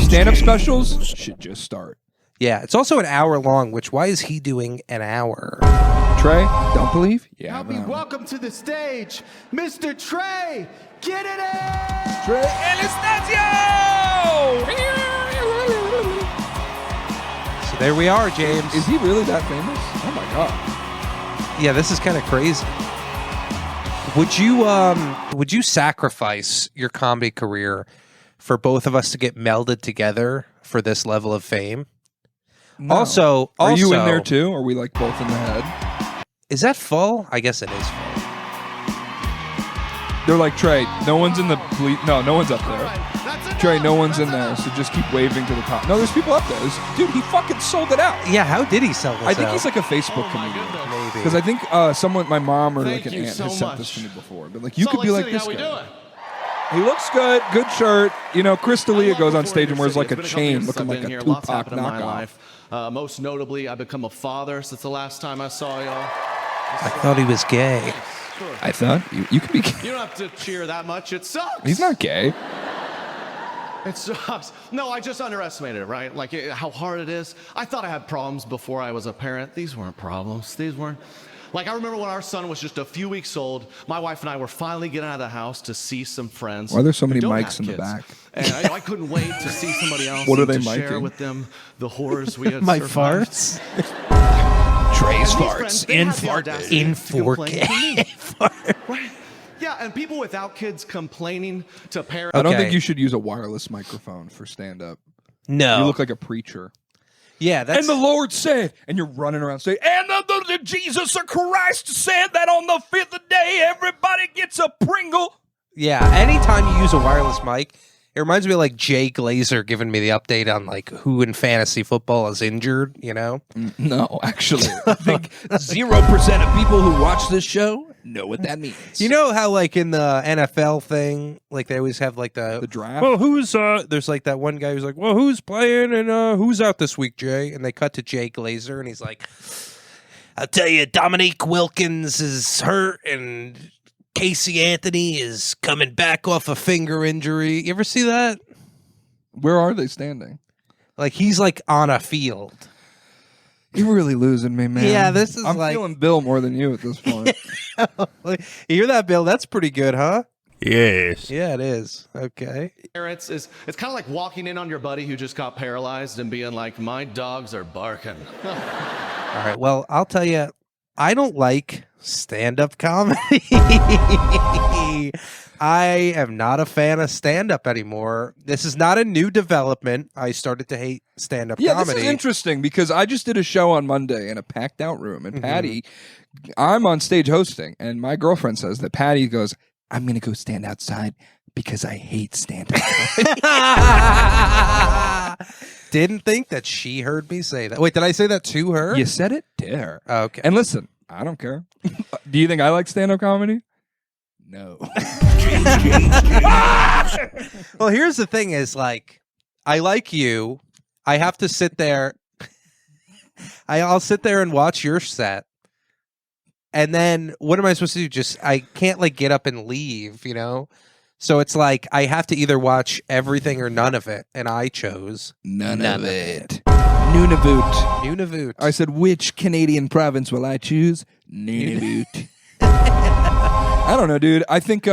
Stand-up specials should just start. Yeah, it's also an hour long, which why is he doing an hour? Trey, don't believe? Yeah. Help me welcome to the stage, Mr. Trey. Get it in! Trey Anastasio! So there we are, James. Is he really that famous? Oh my god. Yeah, this is kind of crazy. Would you sacrifice your comedy career for both of us to get melded together for this level of fame? No. Also, Are you in there too? Are we like both in the head? Is that full? I guess it is full. They're like, Trey, no one's in the no one's up there. Trey, no one's in there, so just keep waving to the top. No, there's people up there. Dude, he fucking sold it out. Yeah, how did he sell this I think out? he's like a Facebook comedian. Maybe. Because I think someone, my mom or Thank like an you aunt so has sent this much. to me before. But like, you Salt could be Lake like City, this how guy. we doing? He looks good, good shirt. You know, Chris D'Elia goes on Before stage Inner and wears City, like a it's been chain, couple years looking since like I've been a here. Lots Tupac happened in my knockoff. life. Most notably, I've become a father since the last time I saw y'all. I thought he was gay. Sure. I thought you could be. You don't have to cheer that much. It sucks. He's not gay. It sucks. No, I just underestimated it, right? Like how hard it is. I thought I had problems before I was a parent. These weren't problems. These weren't. Like, I remember when our son was just a few weeks old, my wife and I were finally getting out of the house to see some friends. Why are there so who many don't mics have in the kids. back? And I couldn't wait to see somebody else. What are and they to share miking? with them the horrors we had My survived. farts? Trey's And these farts friends, they in had the fart. audacity In to complain 4K. to me. Yeah, and people without kids complaining to parents. I don't Okay. think you should use a wireless microphone for stand-up. No. You look like a preacher. Yeah, that's And the Lord said, and you're running around saying, and the Jesus of Christ said that on the 5th day, everybody gets a Pringle. yeah. Anytime you use a wireless mic, it reminds me of like Jay Glazer giving me the update on like who in fantasy football is injured. You know, No, actually, I think 0% of people who watch this show know what that means. You know how like in the NFL thing, like they always have like the draft. Well, who's there's like that one guy who's like, well, who's playing and who's out this week, Jay? And they cut to Jay Glazer, and he's like, I'll tell you, Dominique Wilkins is hurt, and Casey Anthony is coming back off a finger injury. You ever see that? Where are they standing? Like he's like on a field. You're really losing me, man. Yeah, this is I'm like feeling Bill more than you at this point. You hear that, Bill? That's pretty good, huh? Yes. Yeah, it is. Okay. Parents is it's kind of like walking in on your buddy who just got paralyzed and being like, my dogs are barking. All right. Well, I'll tell you, I don't like stand-up comedy. I am not a fan of stand-up anymore. This is not a new development. I started to hate stand-up comedy. This is interesting because I just did a show on Monday in a packed out room, and Patty, I'm on stage hosting, and my girlfriend says that Patty goes, I'm going to go stand outside because I hate stand-up comedy. Didn't think that she heard me say that. Wait, did I say that to her? You said it to her. Okay. And listen, I don't care. Do you think I like stand-up comedy? No. Well, here's the thing is like, I like you. I have to sit there. I'll sit there and watch your set. And then what am I supposed to do? I can't like get up and leave, you know? So it's like, I have to either watch everything or none of it. And I chose None of it. Nunavut. Nunavut. I said, which Canadian province will I choose? Nunavut. I don't know, dude. I think Do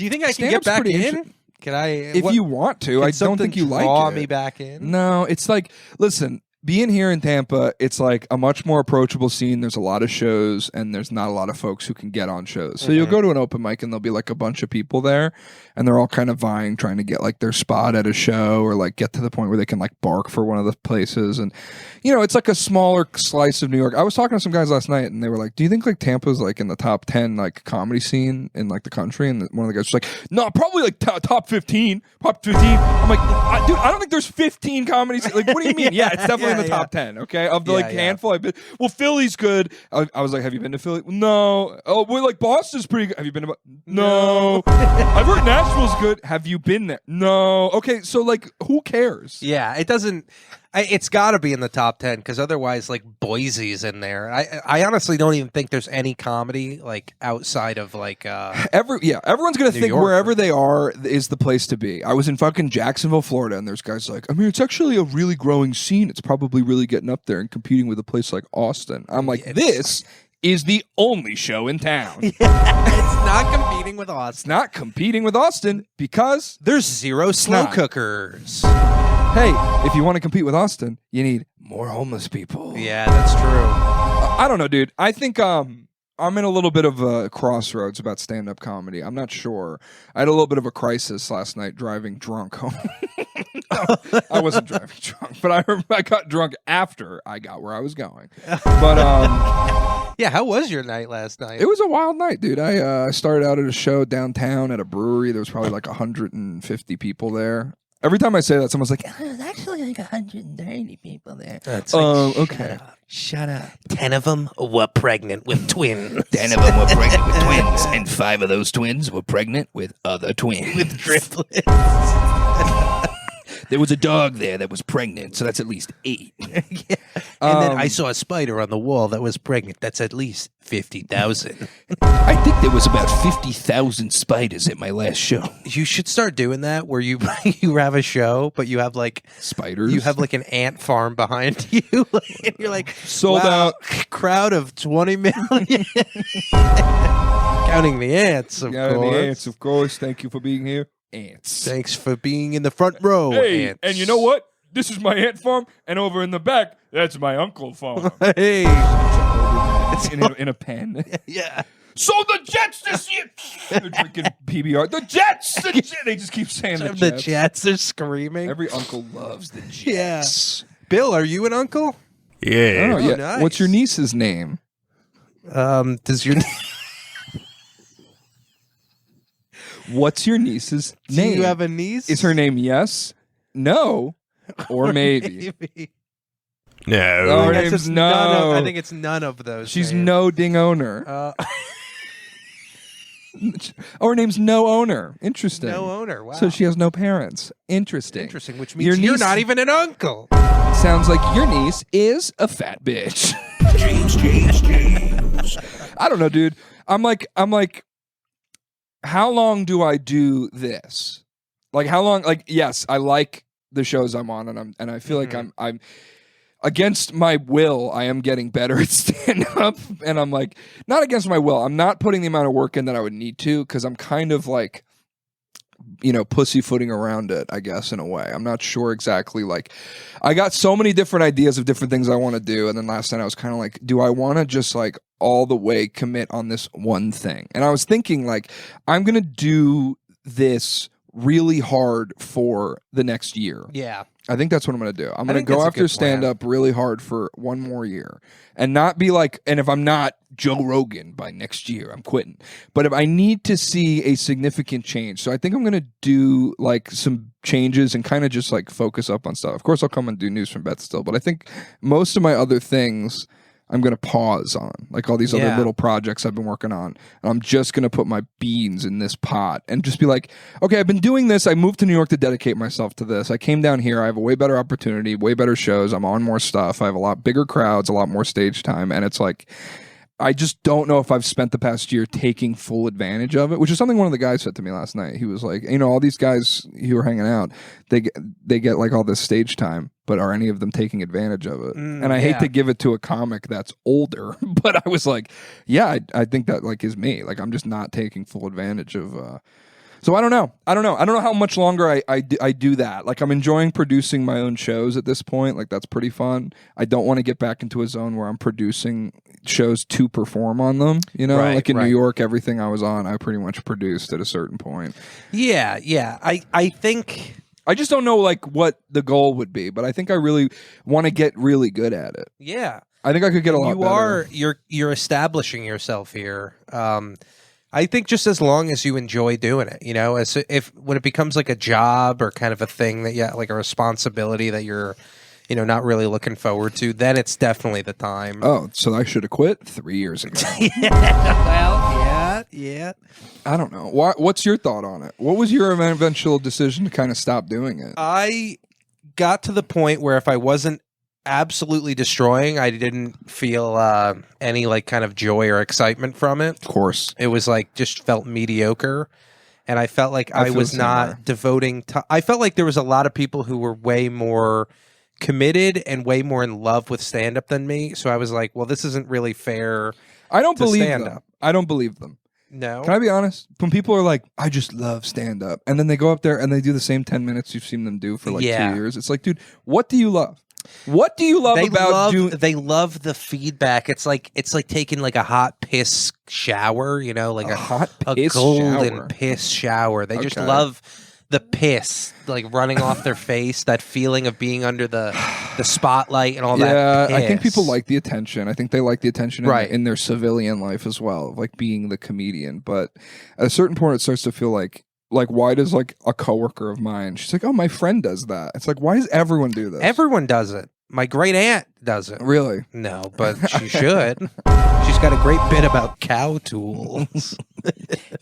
you think I can get stand-up's back pretty in? Can I? if you want to. I don't think you like draw it. me back in. No, it's like, listen, being here in Tampa, it's like a much more approachable scene. There's a lot of shows, and there's not a lot of folks who can get on shows. So you'll go to an open mic, and there'll be like a bunch of people there, and they're all kind of vying, trying to get like their spot at a show, or like get to the point where they can like bark for one of the places. And you know, it's like a smaller slice of New York. I was talking to some guys last night, and they were like, "Do you think like Tampa's like in the top 10 like comedy scene in like the country?" And one of the guys was like, "No, probably like top 15, top 15." I'm like, dude, I don't think there's 15 comedy scenes. Like, what do you mean? Yeah, it's definitely in the top 10. Okay, of the like handful I've been. Well, Philly's good. I was like, "Have you been to Philly?" No. Oh, well, like Boston's pretty good. Have you been to? No. I've heard Nashville's good. Have you been there? No. Okay, so like, who cares? Yeah, it doesn't. It's got to be in the top 10 because otherwise, like Boise's in there. I honestly don't even think there's any comedy like outside of like. Everyone's gonna think York. wherever they are is the place to be. I was in fucking Jacksonville, Florida, and there's guys like, I mean, it's actually a really growing scene. It's probably really getting up there and competing with a place like Austin. I'm like, this is the only show in town. It's not competing with Austin. It's not competing with Austin because There's zero slow not. cookers. hey, if you want to compete with Austin, you need more homeless people. Yeah, that's true. I don't know, dude. I think I'm in a little bit of a crossroads about stand-up comedy. I'm not sure. I had a little bit of a crisis last night driving drunk home. No, I wasn't driving drunk, but I got drunk after I got where I was going. But Yeah, how was your night last night? it was a wild night, dude. I started out at a show downtown at a brewery. There was probably like 150 people there. Every time I say that, someone's like, There's actually like 130 people there. That's okay. Shut up. 10 of them were pregnant with twins. 10 of them were pregnant with twins, and 5 of those twins were pregnant with other twins. With triplets. There was a dog there that was pregnant, so that's at least 8. Yeah. And then I saw a spider on the wall that was pregnant. That's at least 50,000. I think there was about 50,000 spiders at my last show. You should start doing that where you have a show, but you have like Spiders? You have like an ant farm behind you. And you're like, Sold wow, out. crowd of 20 million. Counting the ants, of Yeah, course. the ants, of course. Thank you for being here. Ants. Thanks for being in the front row. Hey, ants. and you know what? This is my ant farm, and over in the back, that's my uncle farm. Hey. in a pen. Yeah. So the Jets this year. They're drinking PBR. The Jets. They just keep saying the Jets. The Jets are screaming. Every uncle loves the Jets. Yeah. Bill, are you an uncle? Yeah. Oh, yeah. nice. What's your niece's name? Does your What's your niece's Do name? you have a niece? Is her name yes, no, or maybe? No. Oh, her That's name's just none of- no. I think it's none of those. She's names. no ding owner. Oh, her name's No Owner. Interesting. No owner. Wow. So she has no parents. Interesting. Interesting, which means you're not even an uncle. Sounds like your niece is a fat bitch. James. I don't know, dude. I'm like, how long do I do this? Like, how long? Like, yes, I like the shows I'm on, and I feel like I'm against my will. I am getting better at stand up, and I'm like, not against my will. I'm not putting the amount of work in that I would need to, because I'm kind of like, pussyfooting around it, I guess, in a way. I'm not sure exactly. Like, I got so many different ideas of different things I want to do, and then last night I was kind of like, do I want to just like all the way commit on this one thing? And I was thinking, like, I'm gonna do this really hard for the next year. Yeah. I think that's what I'm going to do. I'm going to go after stand-up really hard for one more year, and not be like, and if I'm not Joe Rogan by next year, I'm quitting. But if I need to see a significant change, so I think I'm going to do like some changes and kind of just like focus up on stuff. Of course, I'll come and do News from Beth still, but I think most of my other things I'm going to pause on, like all these other little projects I've been working on. And I'm just going to put my beans in this pot and just be like, okay, I've been doing this. I moved to New York to dedicate myself to this. I came down here. I have a way better opportunity, way better shows. I'm on more stuff. I have a lot bigger crowds, a lot more stage time. And it's like, I just don't know if I've spent the past year taking full advantage of it, which is something one of the guys said to me last night. He was like, all these guys who are hanging out, they get like all this stage time, but are any of them taking advantage of it? And I hate to give it to a comic that's older, but I was like, yeah, I think that like is me. Like, I'm just not taking full advantage of so I don't know. I don't know how much longer I do that. Like, I'm enjoying producing my own shows at this point. Like, that's pretty fun. I don't want to get back into a zone where I'm producing shows to perform on them. Like in New York, everything I was on, I pretty much produced at a certain point. Yeah. I think I just don't know like what the goal would be, but I think I really want to get really good at it. Yeah. I think I could get a lot better. You're establishing yourself here. I think just as long as you enjoy doing it, as if when it becomes like a job or kind of a thing that like a responsibility that you're, not really looking forward to, then it's definitely the time. Oh, so I should have quit 3 years ago. Yeah. I don't know. What's your thought on it? What was your eventual decision to kind of stop doing it? I got to the point where if I wasn't absolutely destroying, I didn't feel any like kind of joy or excitement from it. Of course. It was like just felt mediocre, and I felt like I was not devoting I felt like there was a lot of people who were way more committed and way more in love with stand-up than me, so I was like, well, this isn't really fair. I don't believe them. I don't believe them. No. Can I be honest? When people are like, I just love stand-up, and then they go up there and they do the same 10 minutes you've seen them do for like 2 years, it's like, dude, what do you love? What do you love about doing? They love the feedback. It's like taking like a hot piss shower, like a golden piss shower. They just love the piss like running off their face, that feeling of being under the spotlight and all that. Yeah, I think people like the attention. I think they like the attention in their civilian life as well, of like being the comedian. But at a certain point, it starts to feel like why does like a coworker of mine, she's like, oh, my friend does that. It's like, why does everyone do this? Everyone does it. My great aunt does it. Really? No, but she should. She's got a great bit about cow tools.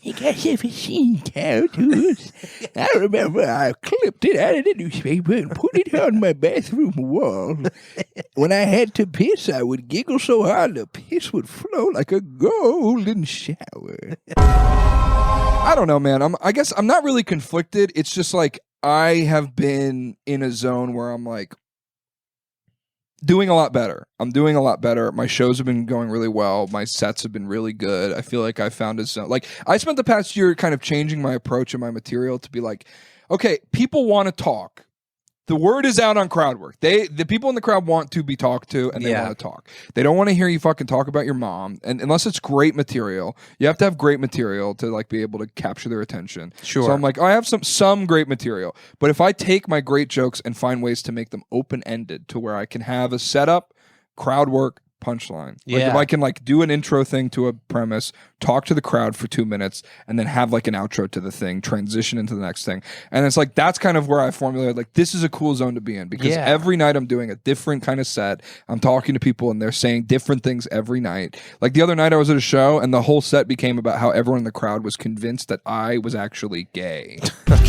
You guys ever seen cow tools? I remember I clipped it out of the newspaper and put it on my bathroom wall. When I had to piss, I would giggle so hard the piss would flow like a golden shower. I don't know, man. I guess I'm not really conflicted. It's just like I have been in a zone where I'm like doing a lot better. I'm doing a lot better. My shows have been going really well. My sets have been really good. I feel like I found a zone. Like, I spent the past year kind of changing my approach and my material to be like, okay, people want to talk. The word is out on crowd work. The people in the crowd want to be talked to, and they want to talk. They don't want to hear you fucking talk about your mom. And unless it's great material, you have to have great material to like be able to capture their attention. Sure. So I'm like, I have some great material, but if I take my great jokes and find ways to make them open-ended to where I can have a setup, crowd work, punchline. Like, Yeah. if I can like do an intro thing to a premise, talk to the crowd for 2 minutes, and then have like an outro to the thing, transition into the next thing. And it's like that's kind of where I formulated like this is a cool zone to be in because Yeah. every night I'm doing a different kind of set. I'm talking to people and they're saying different things every night. Like the other night I was at a show and the whole set became about how everyone in the crowd was convinced that I was actually gay.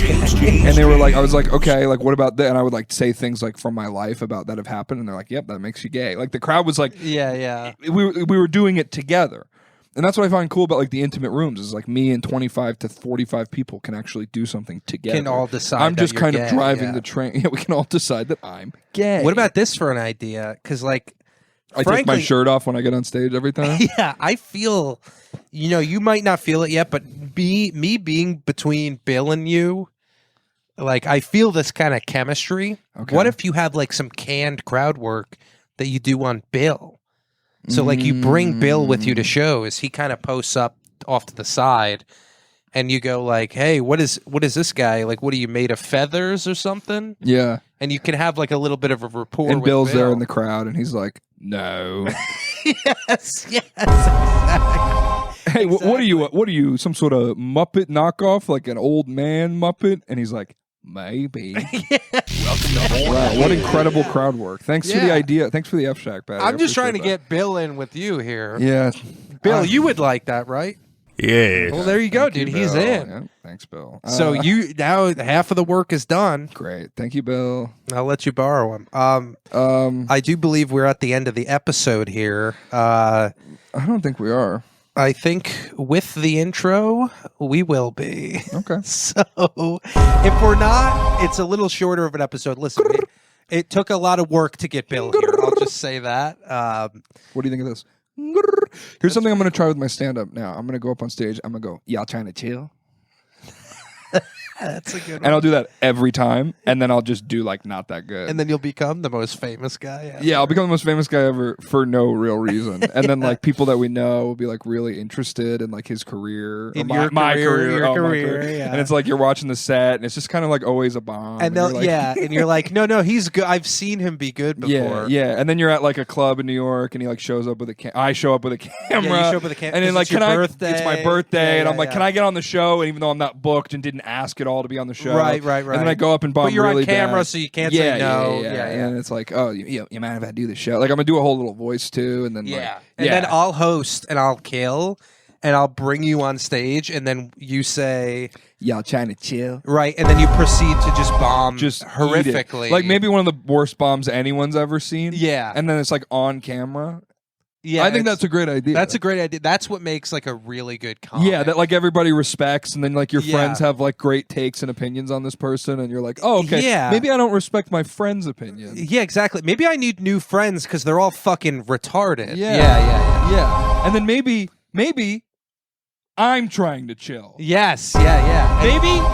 And they were like, I was like, okay, like what about that? And I would like say things like from my life about that have happened, and they're like, yep, that makes you gay. Like the crowd was like, Yeah. we were doing it together. And that's what I find cool about like the intimate rooms is like me and 25 to 45 people can actually do something together. Can all decide I'm that just you're kind of gay, driving yeah. the train. Yeah, we can all decide that I'm gay. What about this for an idea? Because like, I take my frankly- shirt off when I get on stage every time? Yeah, I feel, you might not feel it yet, but me being between Bill and you, like I feel this kind of chemistry. Okay. What if you have like some canned crowd work that you do on Bill? So like you bring Bill with you to shows, he kind of posts up off to the side, and you go like, "Hey, what is this guy? Like, what are you made of feathers or something?" Yeah. And you can have like a little bit of a rapport. And with Bill's there Bill. in the crowd, and he's like, no. yes, exactly. Hey, what are you? What are you? Some sort of Muppet knockoff, like an old man Muppet? And he's like, maybe. Wow, what incredible crowd work! Thanks for the Yeah. idea. Thanks for the F Shack, Patty. I'm I just trying to appreciate get Bill in with you here. that. Yeah, Bill, you would like that, right? Yeah. Well, there you go, Thank you, dude. He's Bill. in. Yeah, thanks, Bill. So you now half of the work is done. great. Thank you, Bill. I'll let you borrow him. I do believe we're at the end of the episode here. I don't think we are. I think with the intro, we will be. Okay. So if we're not, it's a little shorter of an episode. Listen, it took a lot of work to get Bill here. I'll just say that. What do you think of this? Here's something I'm going to try with my stand-up now. I'm going to go up on stage. I'm going to go, y'all trying to chill? That's a good one. And I'll do that every time. And then I'll just do like not that good. And then you'll become the most famous guy ever. Yeah, I'll become the most famous guy ever for no real reason. And then like people that we know will be like really interested in like his career. In or your my career, career. your Oh, my career, yeah. And it's like you're watching the set and it's just kind of like always a bomb. And you're they'll, like, and you're like, no, he's good. I've seen him be good before. Yeah. And then you're at like a club in New York and he like shows up with a I show up with a camera. Yeah, you show up with a And then 'cause like, it's your can I? birthday. It's my birthday. Yeah, and I'm yeah, like, yeah. can I get on the show? And even though I'm not booked and didn't ask at all to be on the show. Right. And then I go up and bomb But you're really on camera, bad. so you can't say no. Yeah. And it's like, oh, you mind if I do the show? Like I'm gonna do a whole little voice too, and then Yeah. like, And then I'll host and I'll kill and I'll bring you on stage and then you say, y'all trying to chill. right, and then you proceed to just bomb Just eat it. horrifically. Like maybe one of the worst bombs anyone's ever seen. Yeah. And then it's like on camera. Yeah, I think it's- that's a great idea. That's a great idea. That's what makes like a really good comic. yeah, that like everybody respects, and then like your Yeah. friends have like great takes and opinions on this person, and you're like, oh, okay, Yeah. maybe I don't respect my friend's opinion. Yeah, exactly. Maybe I need new friends because they're all fucking retarded. Yeah. Yeah. Yeah, and then maybe I'm trying to chill. Yes. Yeah. And- Maybe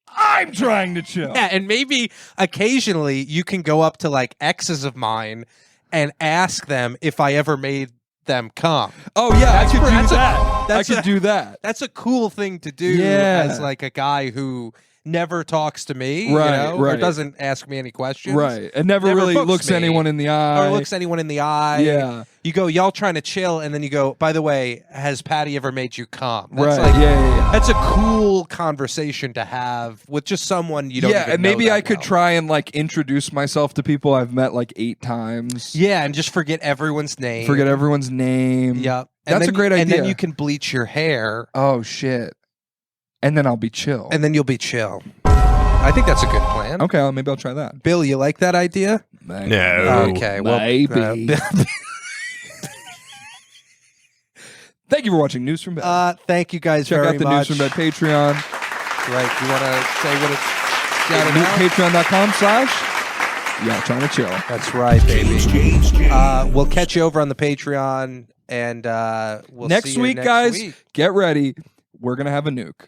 I'm trying to chill. Yeah, and maybe occasionally you can go up to like exes of mine and ask them if I ever made them come. Oh yeah, I could do that's a- that. that's I could a- do that. That's a cool thing to do Yeah. as like a guy who never talks to me, Right, or right. doesn't ask me any questions. Right, and never Never really books looks me. anyone in the eye. Or looks anyone in the eye. Yeah. You go, y'all trying to chill, and then you go, by the way, has Patty ever made you come? Right. Like, yeah. That's a cool conversation to have with just someone you don't Yeah, even and know maybe that I could well. try and like introduce myself to people I've met like 8 times. Yeah, and just forget everyone's name. Forget everyone's name. Yep. That's a great And idea. then you can bleach your hair, Oh shit. And then I'll be chill. and then you'll be chill. I think that's a good plan. okay, well, maybe I'll try that. Bill, you like that idea? Maybe. No. Okay, well, Maybe. Thank you for watching News from Bed. thank you guys Check very out the much. News from Bed Patreon. Right, you want to say what it's shouting out? Patreon.com/y'all trying to chill. That's right, baby. We'll catch you over on the Patreon, and we'll Next see you week, next guys, week. get ready. We're gonna have a nuke.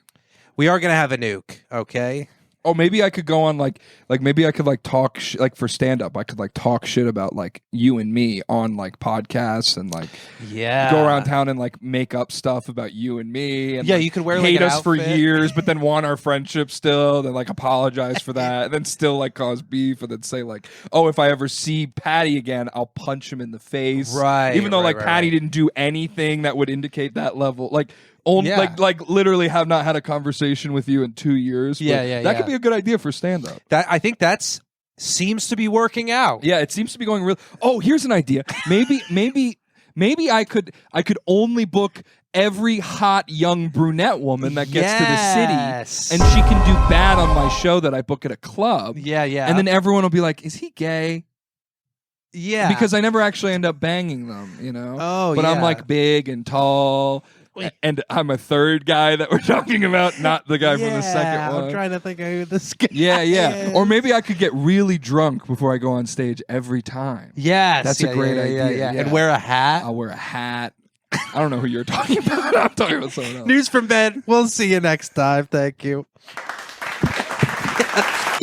We are going to have a nuke, okay? Oh, maybe I could go on like maybe I could like talk like for stand up. I could like talk shit about like you and me on like podcasts and like go around town and like make up stuff about you and me. And, you could wear like hate an us for outfit. years, but then want our friendship still. Then like apologize for that, and then still like cause beef, and then say like, oh, if I ever see Paddy again, I'll punch him in the face. Right. Even though like right. Paddy didn't do anything that would indicate that level. Like. Like literally have not had a conversation with you in 2 years. That could be a good idea for stand up. That I think that's seems to be working out. Yeah, it seems to be going real. Oh, here's an idea. Maybe I could only book every hot young brunette woman that gets to the city, and she can do bad on my show that I book at a club. Yeah. And then everyone will be like, "Is he gay?" Yeah, because I never actually end up banging them, you know. Oh, but I'm yeah. like big and tall. And I'm a third guy that we're talking about, not the guy from the second one. I'm trying to think of who this guy Yeah. Or maybe I could get really drunk before I go on stage every time. Yes. That's a great idea. Yeah. And wear a hat. I'll wear a hat. I don't know who you're talking about. I'm talking about someone else. News from Ben. We'll see you next time. Thank you.